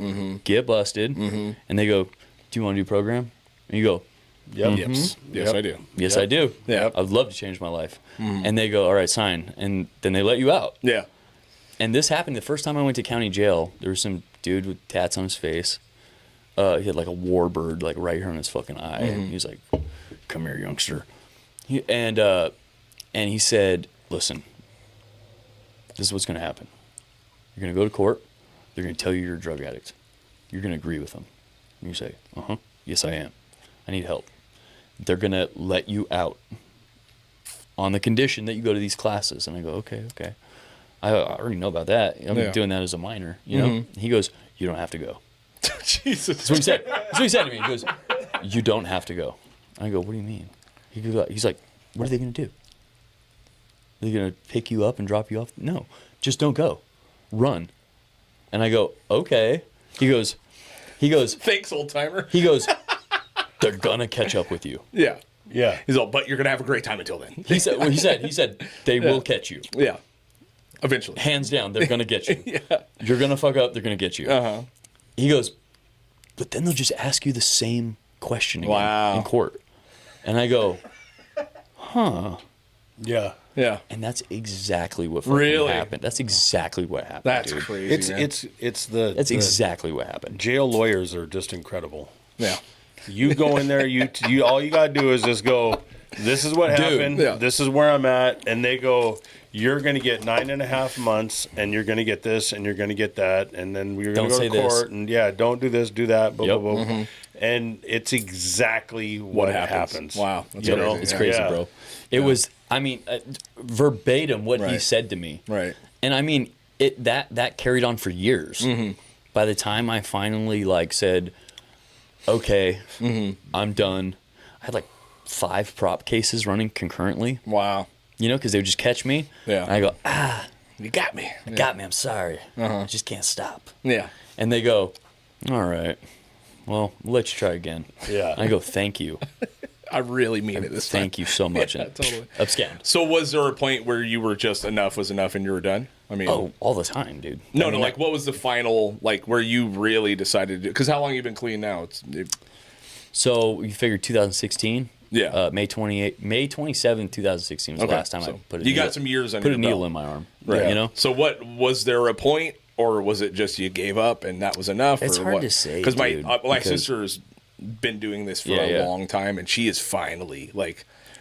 get busted, and they go, "Do you want to do program?" And you go, Yep. Yes. Yes, I do. "Yes, I do. Yeah. I'd love to change my life." And they go, "All right, sign," and then they let you out. Yeah. And this happened the first time I went to county jail. There was some dude with tats on his face. He had like a warbird like right here on his fucking eye. And he was like, "Come here, youngster." And he said, "Listen, this is what's going to happen. You're going to go to court. They're going to tell you you're a drug addict. You're going to agree with them. And you say, yes, I am. I need help. They're going to let you out on the condition that you go to these classes." And I go, okay. I already know about that. I'm doing that as a minor, you know? He goes, you don't have to go. Jesus. That's what he said. That's what he said to me. He goes, you don't have to go. I go, what do you mean? He's like, what are they going to do? Are they going to pick you up and drop you off? No, just don't go. Run. And I go, okay. He goes, Thanks, old timer. he goes, they're going to catch up with you. Yeah. Yeah. He's all, but you're gonna have a great time until then. He said, they will catch you. Yeah. Eventually. Hands down, they're going to get you. Yeah. You're going to fuck up, they're going to get you. Uh-huh. He goes, but then they'll just ask you the same question again Wow. in court. And I go, Yeah. Yeah. and that's exactly what fucking Really? happened. That's exactly what happened, That's dude. crazy. man. It's the That's the exactly what happened. jail lawyers are just incredible. Yeah. You go in there, you all you gotta do is just go, this is what happened, yeah. this is where I'm at, and they go, you're gonna get 9.5 months, and you're gonna get this, and you're gonna get that, and then we're gonna Don't go to say this. court, and yeah, don't do this, do that, blah Yep. blah blah, and it's exactly what happens. Wow. That's You crazy. know? It's Yeah. crazy, Yeah. bro. It was, I mean, verbatim what he Right. said to me. Right. And I mean, that carried on for years. Mm-hmm. By the time I finally said, okay, Mm-hmm. I'm done. I had 5 prop cases running concurrently, Wow. because they would just catch me. Yeah. And I go, You got me. got me, I'm sorry. Uh-huh. I just can't stop. Yeah. And they go, all right, well, we'll let you try again. Yeah. And I go, thank you. I really mean it this time. Thank you so much. Yeah, And totally. Abscond. So was there a point where you were just enough was enough and you were done? I mean, Oh, all the time, dude. no, I mean, what was the final, where you really decided to, because how long you been clean now? So you figured 2016? Yeah. May 27, 2016 was the last time I put a you needle, got some years under put a your needle belt. in my arm. Right. So what, was there a point, or was it just you gave up and that was enough? It's or hard what? to say, Because my dude, my because- sister's been doing this for Yeah, a yeah. long time, and she is finally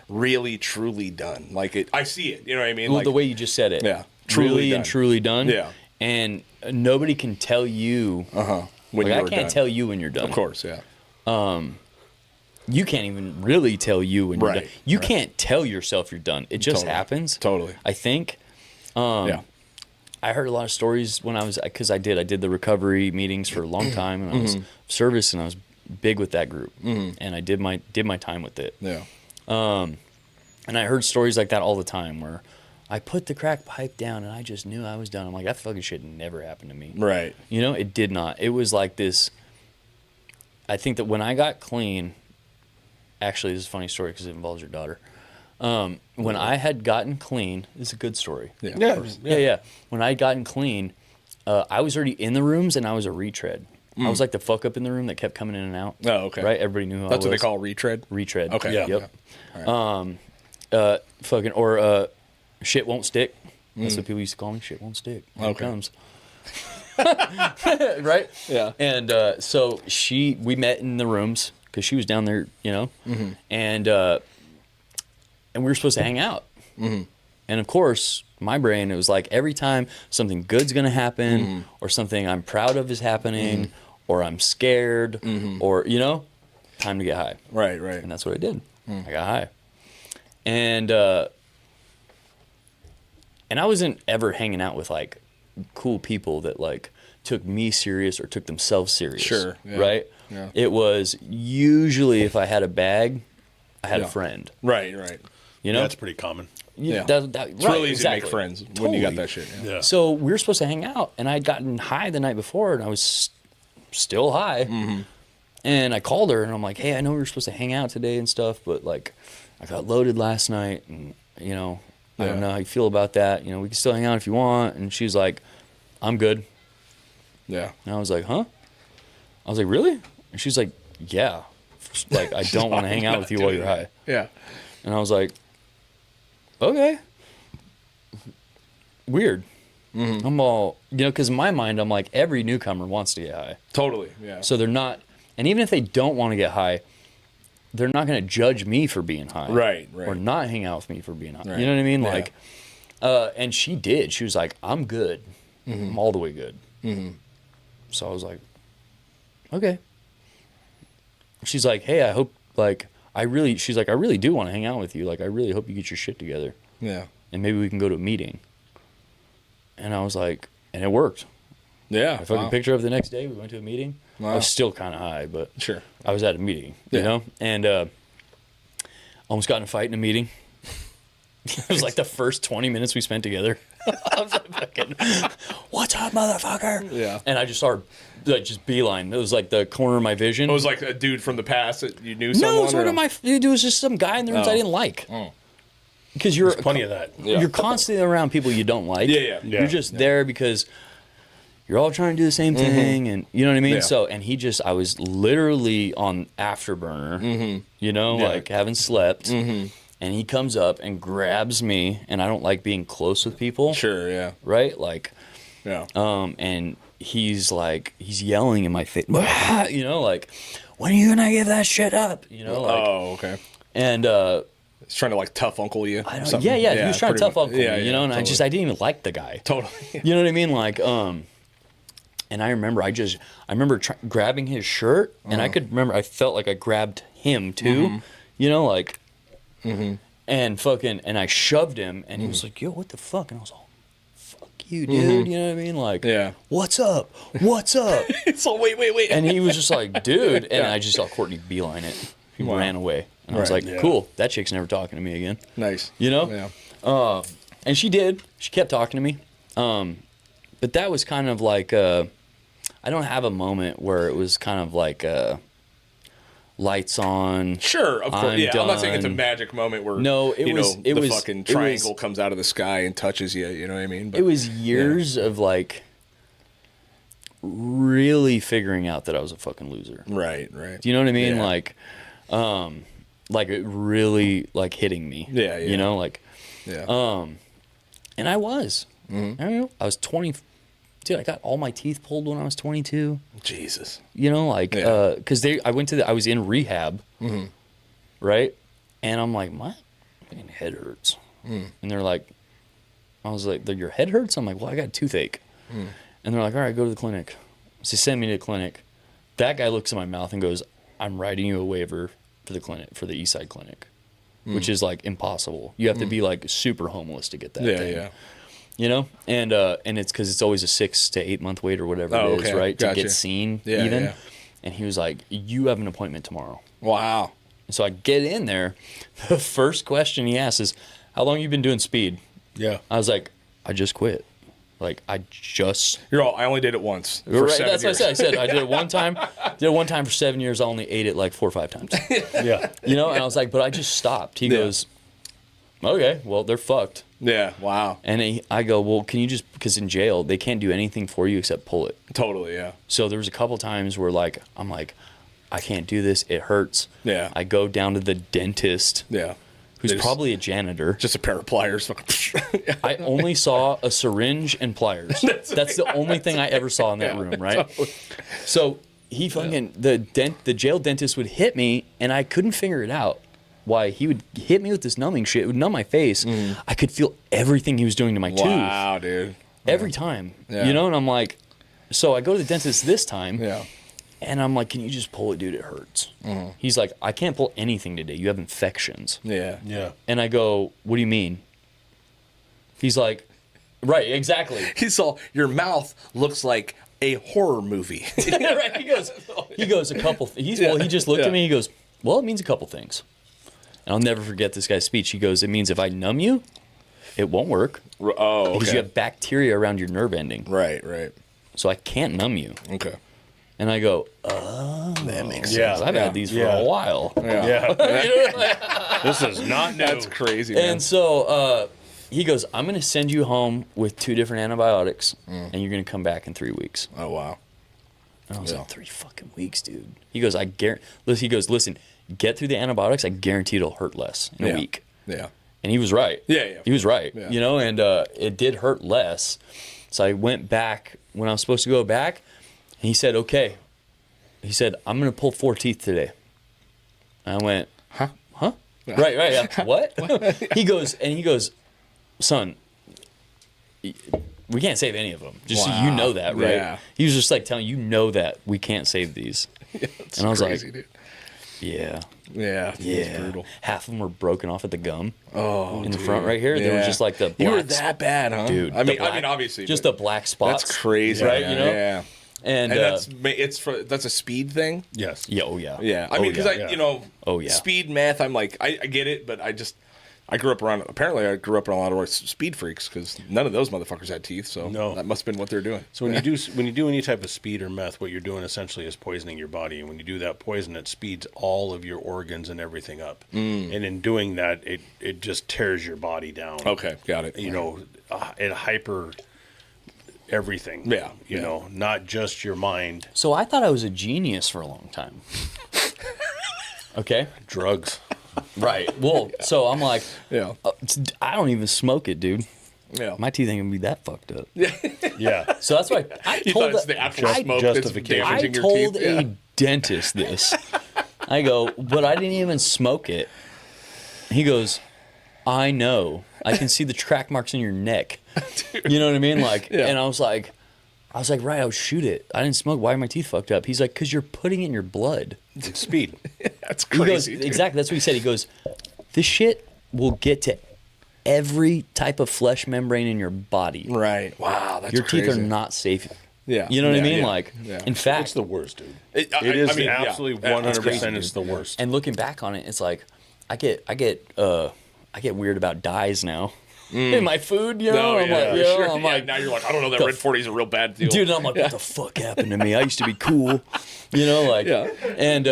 really truly done. I see it. You know what I mean? Well, the way you just said it. Yeah. Truly Really done. and truly done. Yeah. And nobody can tell you. when I you were can't done. tell you when you're done. Of course, yeah. You can't even really tell you when you're Right, done. You right. can't tell yourself you're done. It just Totally. happens. Totally. I think. Yeah. I heard a lot of stories when I was, because I did the recovery meetings for a long time, and I was service, and I was big with that group, and I did my time with it. Yeah. And I heard stories like that all the time, where I put the crack pipe down and I just knew I was done. I'm like, that fucking shit never happened to me. Right. It did not. It was like this. I think that when I got clean, actually, this is a funny story because it involves your daughter. When I had gotten clean, this is a good story. Yeah. Yeah. When I had gotten clean, I was already in the rooms, and I was a retread. I was like the fuck up in the room that kept coming in and out. Oh, okay. Right? Everybody knew who That's I what they was. call retread. Retread. Okay. Yeah. Yep. Yeah. All right. Shit won't stick. That's what people used to call me. Shit won't stick. Here it Okay. comes. Right? Yeah. And so we met in the rooms because she was down there, and we were supposed to hang out. And of course, my brain, it was like every time something good's gonna happen, or something I'm proud of is happening, or I'm scared, or time to get high. Right. Right. And that's what I did. I got high. And I wasn't ever hanging out with cool people that took me serious or took themselves serious. Sure, yeah, Right? yeah. It was usually, if I had a bag, I had Yeah. a friend. Right. Right. That's pretty common. Yeah. It's It's really easy to make friends when you got that shit. Yeah. Yeah. So we were supposed to hang out, and I had gotten high the night before, and I was still high. And I called her, and I'm like, hey, I know we were supposed to hang out today and stuff, but I got loaded last night, and I don't know how you feel about that. We can still hang out if you want. And she's like, I'm good. Yeah. And I was like, huh? I was like, really? And she's like, yeah. I don't want to hang out with you while you're high. Yeah. And I was like, okay. Weird. I'm all, because in my mind, I'm like, every newcomer wants to get high. Totally. Yeah. So they're not, and even if they don't want to get high, they're not going to judge me for being high. Right. Or not hang out with me for being high. Right. You know what I mean? Yeah. And she did. She was like, I'm good. I'm all the way good. So I was like, okay. She's like, hey, I hope, she's like, I really do want to hang out with you. I really hope you get your shit together. Yeah. And maybe we can go to a meeting. And I was like, and it worked. Yeah. I fucking picked her up the next day. We went to a meeting. I Wow. was still kind of high, but Sure. I was at a meeting, you know? And almost got in a fight in a meeting. It was like the first 20 minutes we spent together. I was like, fucking, what's up, motherfucker? Yeah. And I just started, like, just beeline. It was like the corner of my vision. It was like a dude from the past that you knew someone? No, sort of my dude was just some guy in there I didn't like. Because you're Plenty of that. You're constantly around people you don't like. Yeah. You're just there because you're all trying to do the same thing, and you know what I mean. Yeah. So, and I was literally on afterburner, you know, like haven't slept, and he comes up and grabs me, and I don't like being close with people. Sure, yeah. Right, like, Yeah. and he's yelling in my face, you know, like, when are you gonna give that shit up, you know, like, okay. and He's trying to like tough uncle you. I don't, yeah, he was trying to tough uncle me, you know, and totally. I didn't even like the guy. Totally. You know what I mean? Like, and I remember grabbing his shirt, and I felt like I grabbed him too, you know, like, and fucking, and I shoved him, and he was like, yo, what the fuck? And I was all, fuck you, dude, you know what I mean? Like, what's up? What's up? So wait. And he was just like, dude, and I just saw Courtney beeline it. He ran away. And I was like, Right. cool, that chick's never talking to me again. Nice. You know? Yeah. And she did. She kept talking to me. But that was kind of like, I don't have a moment where it was kind of like lights on. Sure, of course. I'm not saying it's a done. magic moment where it fucking triangle comes out of the sky and touches you. You know what I mean? But, it was years of like really figuring out that I was a fucking loser. Right. Do you know what I mean? Yeah. Like it really like hitting me. Yeah. You know, like, Yeah. and I was. I don't know. I was 20. Dude, I got all my teeth pulled when I was 22. Jesus. You know, like, because I was in rehab, right? And I'm like, my fucking head hurts. And they're like, your head hurts? I'm like, well, I got a toothache. And they're like, all right, go to the clinic. So they send me to the clinic. That guy looks at my mouth and goes, I'm writing you a waiver for the clinic, for the Eastside Clinic, which is like impossible. You have to be like super homeless to get that thing. Yeah. You know, and it's because it's always a 6 to 8 month wait or whatever it is, right? Gotcha. To get seen, Yeah, even. yeah. And he was like, "You have an appointment tomorrow." Wow. And so I get in there. The first question he asks is, "How long you been doing speed?" Yeah. I was like, "I just quit. Like I just." I only did it once. For Right, 7 that's years. what I said. I did it one time. Did it one time for 7 years. I only ate it like 4 or 5 times. Yeah. You know, and I was like, "But I just stopped." He goes, "Okay, well they're fucked." Yeah. Wow. And I go, well, can you just, because in jail, they can't do anything for you except pull it. Totally. Yeah. So there was a couple times where I'm like, I can't do this. It hurts. Yeah. I go down to the dentist, Yeah. who's probably a janitor. Just a pair of pliers. I only saw a syringe and pliers. That's the only thing I ever saw in that room, right? So he fucking, the jail dentist would hit me, and I couldn't figure it out. Why he would hit me with this numbing shit. It would numb my face. I could feel everything he was doing to my tooth. Wow, dude. Every time. Yeah. You know, and I'm like, so I go to the dentist this time. Yeah. And I'm like, can you just pull it, dude? It hurts. He's like, I can't pull anything today. You have infections. Yeah. Yeah. And I go, what do you mean? He's like, right, exactly. He saw your mouth looks like a horror movie. Right, he goes a couple. He just looked at me. He goes, well, it means a couple things. And I'll never forget this guy's speech. He goes, it means if I numb you, it won't work. Oh, okay. Because you have bacteria around your nerve ending. Right. So I can't numb you. Okay. And I go, That makes sense. Yeah. I've had these for a while. Yeah. This is not new. That's crazy, man. And so he goes, I'm going to send you home with 2 different antibiotics, and you're going to come back in 3 weeks. Oh, wow. And I was like, 3 fucking weeks, dude. He goes, listen, get through the antibiotics. I guarantee it'll hurt less in a week. Yeah. And he was right. Yeah. He was right. Yeah. You know, and it did hurt less. So I went back when I was supposed to go back, and he said, okay. He said, I'm going to pull 4 teeth today. And I went, huh? Right, yeah. What? He goes, son, we can't save any of them. Just so you know that, right? Yeah. He was just like telling you know that we can't save these. And I was crazy, like, dude. Yeah. Yeah. It's brutal. Half of them were broken off at the gum. Oh, in the front right here. There was just like the black you were that bad, huh? dude. I mean, black, obviously, just the black spots. That's crazy, right? Yeah, You know, yeah. and that's a speed thing. Yes. yeah, oh yeah, Yeah, I mean, because you know, speed meth. I'm like, I get it, but I grew up around. Apparently, I grew up around a lot of speed freaks because none of those motherfuckers had teeth. So that must have been what they're doing. So when you do any type of speed or meth, what you're doing essentially is poisoning your body. And when you do that poison, it speeds all of your organs and everything up. And in doing that, it just tears your body down. Okay, got it. You know, it hyper everything. Yeah, you know, not just your mind. So I thought I was a genius for a long time. Okay, drugs. Right. Well, so I'm like, I don't even smoke it, dude. Yeah. My teeth ain't gonna be that fucked up. Yeah. So that's why I told it's the actual smoke that's damaging your told teeth. a dentist this. I go, but I didn't even smoke it. He goes, I know. I can see the track marks in your neck. You know what I mean? Like, and I was like, right, I'll shoot it. I didn't smoke. Why are my teeth fucked up? He's like, because you're putting it in your blood. It's speed. That's He crazy. goes, exactly. That's what he said. He goes, this shit will get to every type of flesh membrane in your body. Right. Wow. That's Your crazy. teeth are not safe. Yeah. You know what I mean? Yeah. Like, Yeah. in fact, It's the worst, dude. It It is I mean, absolutely yeah, that's 100%. crazy, It's the worst. and looking back on it, it's like I get weird about dyes now. In my food, you know, I'm like, sure. I'm like, now you're like, I don't know, that Red 40 is a real bad deal. dude, and I'm like, what the fuck happened to me? I used to be cool, you know, like, and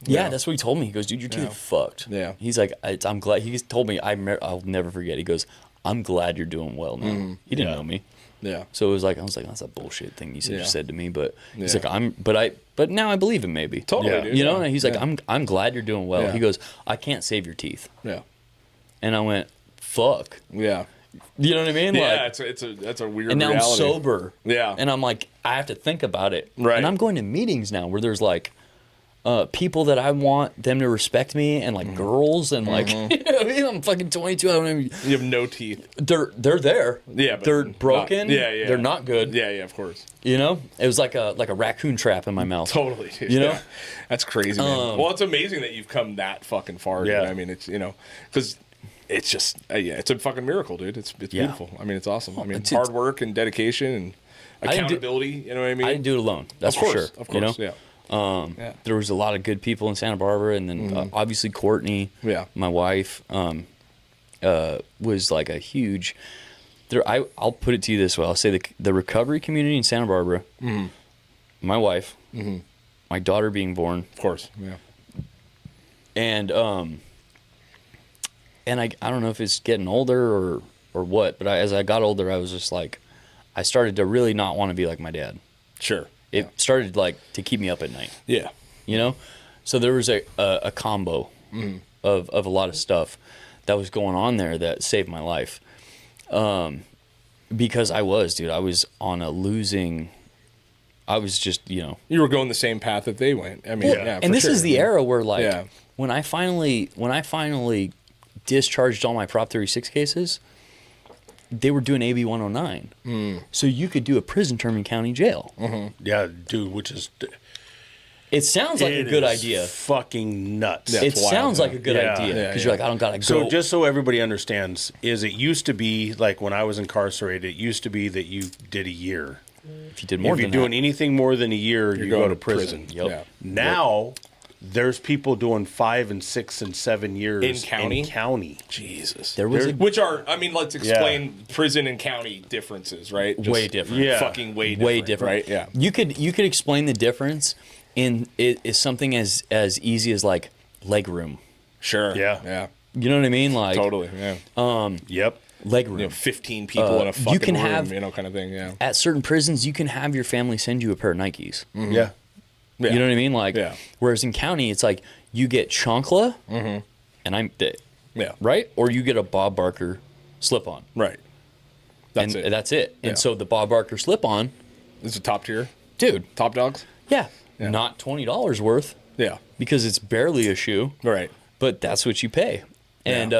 that's what he told me. He goes, dude, your teeth are fucked. Yeah. He's like, I'm glad. He told me, I'll never forget. He goes, I'm glad you're doing well now. He didn't know me. Yeah. So it was like, I was like, that's a bullshit thing you Yeah. said to me, but he's Yeah. like, but now I believe him maybe. Totally, Yeah. dude. You know, Yeah. and he's like, I'm glad you're doing well. Yeah. He goes, I can't save your teeth. Yeah. And I went, fuck. Yeah. You know what I mean? Yeah, Like, that's a weird and now reality. I'm sober. Yeah. And I'm like, I have to think about it. Right. And I'm going to meetings now where there's like people that I want them to respect me and like girls and like, you know what I mean? I'm fucking 22. I don't even, You have no teeth. they're there. Yeah, but they're not- broken. yeah. They're not good. Yeah, of course. You know? It was like a raccoon trap in my mouth. Totally, dude. You know? Yeah. That's crazy, man. Well, it's amazing that you've come that fucking far. Yeah. Dude. I mean, it's, you know, because it's just, it's a fucking miracle, dude. It's beautiful. I mean, it's awesome. I mean, It's- hard work and dedication and accountability, you know what I mean? I didn't do it alone. That's of course, for sure. Of course, you know? yeah. There was a lot of good people in Santa Barbara, and then obviously Courtney, Yeah. my wife, was like a huge. I'll put it to you this way: I'll say the recovery community in Santa Barbara, my wife, my daughter being born, Of course, yeah. and I don't know if it's getting older or what, but as I got older, I was just like, I started to really not want to be like my dad. Sure. It started like to keep me up at night. Yeah. You know, so there was a combo of a lot of stuff that was going on there that saved my life, because I was on a losing. I was just, you know, You were going the same path that they went. I mean, yeah. and for this sure. is the era where like Yeah. when I finally discharged all my Prop 36 cases, they were doing AB 109, so you could do a prison term in county jail. Yeah, dude, which is It sounds like a good idea. Fucking nuts. Yeah. It It's wild, sounds like yeah. a good Yeah. idea Yeah, because yeah. you're like, I don't gotta go. So just so everybody understands, is it used to be like when I was incarcerated, it used to be that you did a year. if you did more If you're than doing that, anything more than a year, you go going to to prison. prison. Yep. Yeah. Now there's people doing 5 and 6 and 7 years In county? In county. Jesus. there was a Which are, I mean, let's explain prison and county differences, right? Just way different. Yeah. Fucking way different. Right? Yeah. You could explain the difference in it is something as easy as like leg room. Sure. Yeah. Yeah. You know what I mean? Like Totally. Yeah. Yep. leg room. You know, 15 people in a fucking can room, have- you know, kind of thing. Yeah. At certain prisons, you can have your family send you a pair of Nikes. Yeah. Yeah. You know what I mean? Like, Yeah. whereas in county, it's like you get chancla, and I'm Yeah. right, or you get a Bob Barker slip on, Right. That's and it. that's it. Yeah. And so the Bob Barker slip on, This is a top tier. dude, Top dogs. yeah, not $20 worth Yeah. because it's barely a shoe, Right. but that's what you pay, and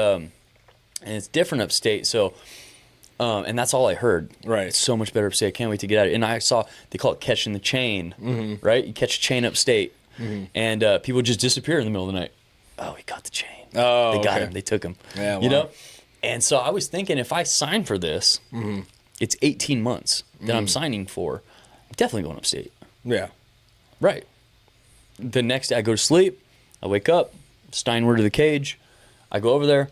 it's different upstate. So, and that's all I heard. Right. It's so much better upstate. I can't wait to get out. And I saw they call it catching the chain. Right, you catch a chain upstate. and people just disappear in the middle of the night. Oh, he got the chain. Oh, they got okay. him. They took him. Yeah, you wow. know. And so I was thinking, if I sign for this, it's 18 months that I'm signing for. I'm definitely going upstate. Yeah. Right. The next day I go to sleep. I wake up. Steinward to the cage. I go over there,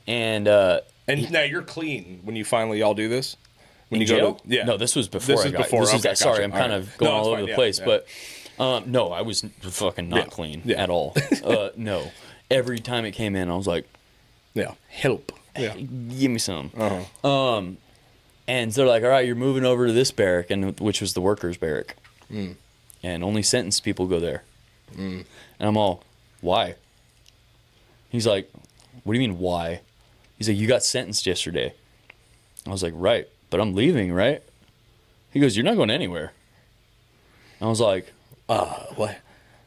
and now you're clean when you finally all do this. When in you jail? go to, yeah. No, this was before. This I is got, before. This is, Okay, sorry, gotcha. I'm kind All of right. going No, all it's over fine. the Yeah, place, yeah. but no, I was fucking not clean Yeah. at all. No, every time it came in, I was like, Yeah. Help. Yeah. give me some. Uh-huh. And they're like, all right, you're moving over to this barrack, and which was the workers' barrack. And only sentenced people go there. And I'm all, why? He's like, what do you mean, why? He's like, you got sentenced yesterday. I was like, right, but I'm leaving, right? He goes, you're not going anywhere. I was like, What?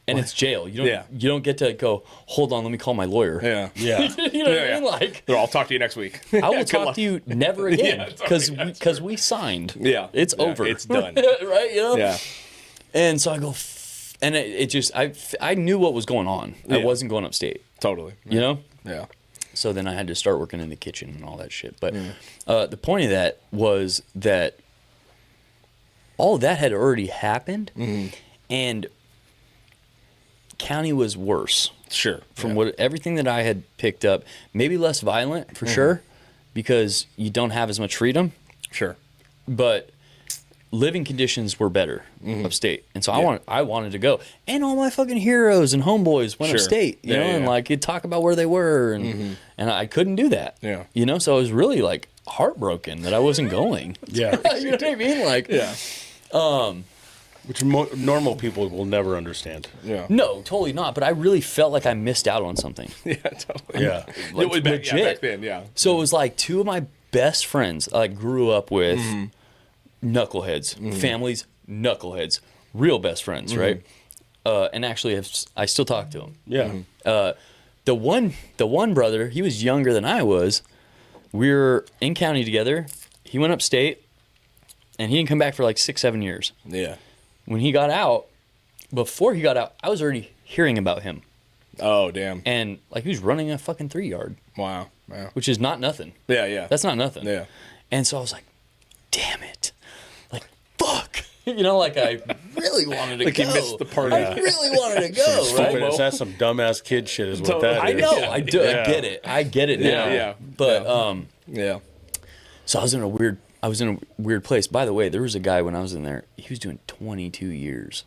and it's jail. You don't Yeah. you don't get to go, hold on, let me call my lawyer. Yeah. Yeah. You know what I mean? Like, I'll talk to you next week. I will Good talk luck. to you never again Yeah, it's okay, because we signed. Yeah. It's Yeah, over. it's done. Right? You know? Yeah. And so I go, and it just, I knew what was going on. I Yeah. wasn't going upstate, Totally. you know? Yeah. So then I had to start working in the kitchen and all that shit. But the point of that was that all of that had already happened, and county was worse Sure. from what everything that I had picked up. Maybe less violent for sure, because you don't have as much freedom. Sure. But living conditions were better upstate, and so I wanted to go. And all my fucking heroes and homeboys went Sure. upstate, you Yeah, know, and yeah. like you'd talk about where they were, and I couldn't do that. Yeah. You know, so I was really like heartbroken that I wasn't going. Yeah. You know what I mean? Like, Yeah. Which normal people will never understand. Yeah. no, totally not. But I really felt like I missed out on something. Yeah. Totally. Yeah. It was back, legit. yeah, back then. Yeah. So it was like two of my best friends I grew up with, knuckleheads, families, knuckleheads, real best friends, right? And actually, I still talk to them. Yeah. The one brother, he was younger than I was. We were in county together. He went upstate, and he didn't come back for like 6-7 years. Yeah. When he got out, before he got out, I was already hearing about him. Oh, damn. And like he was running a fucking 3-yard, Wow. Wow. which is not nothing. Yeah. Yeah. That's not nothing. Yeah. And so I was like, damn it. Like, fuck. You know, like I really wanted to Like go. you missed the party. I really wanted to go, Stupid. right? That's some dumbass kid shit is what that I is. know, I do. Yeah. I get it. I get it now. Yeah, yeah. But Yeah. so I was in a weird place. By the way, there was a guy when I was in there, he was doing 22 years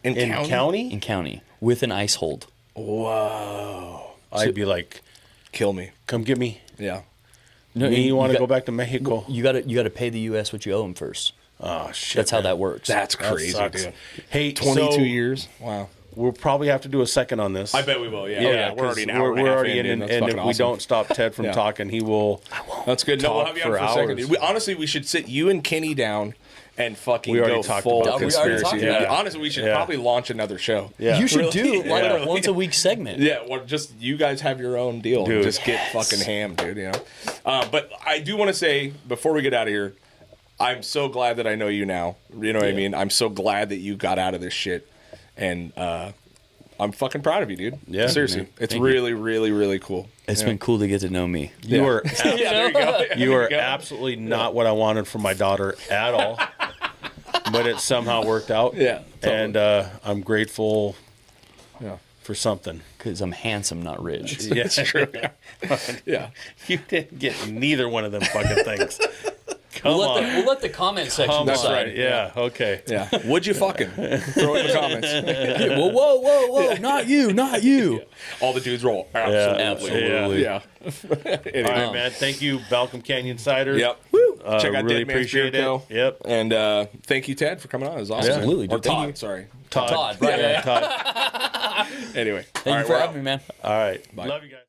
In county? in county with an ice hold. Whoa. I'd be like, Kill me. come get me. Yeah. No, Me, you want to got- go back to Mexico? You got to pay the U.S. what you owe him first. Oh, shit. That's how man. that works. That's That crazy, sucks. dude. Hey, 22 so years. Wow. We'll probably have to do a second on this. I bet we will. Yeah. Yeah, Oh, yeah. We're already an hour and a we're half already in, dude. and That's if fucking we awesome. don't stop Ted from Yeah. talking, he will. That's good. No, we'll talk have you on for for a second, hours. dude. Honestly, we should sit you and Kenny down and fucking We already go talked full about this. We already conspiracy. talked Yeah. about it. Honestly, we should Yeah. probably launch another show. Yeah. You should Really? do like Yeah. a once a week segment. Yeah, well, just you guys have your own deal. Dude. Just get fucking ham, dude. You know. But I do want to say before we get out of here, I'm so glad that I know you now. You know what I mean? I'm so glad that you got out of this shit, and I'm fucking proud of you, dude. Yeah, seriously, man. it's Thank really, really, really cool. It's been cool to get to know me. You are Yeah, there you go. you There are go. absolutely not what I wanted for my daughter at all. But it somehow worked out. Yeah, totally. And I'm grateful for something. Because I'm handsome, not rich. Yeah, It's true. Yeah. You didn't get neither one of them fucking things. Come We'll on. let the comment section Come That's on. decide. right. Yeah, okay. Yeah. Would you fucking throw it in the comments? Whoa, not you, not you. All the dudes roll. Absolutely. Absolutely. Yeah. Anyway. All right, man. Thank you, Balcom Canyon Cider. Yep. Check out really Dead Man's appreciate Beer Co. it. Yep. And thank you, Ted, for coming on. It was awesome. Absolutely, Or dude. Thank Todd, you. sorry. Todd. Todd, right, Yeah, yeah. Todd. Anyway. Thank you for having me, man. All right. Bye. Love you guys.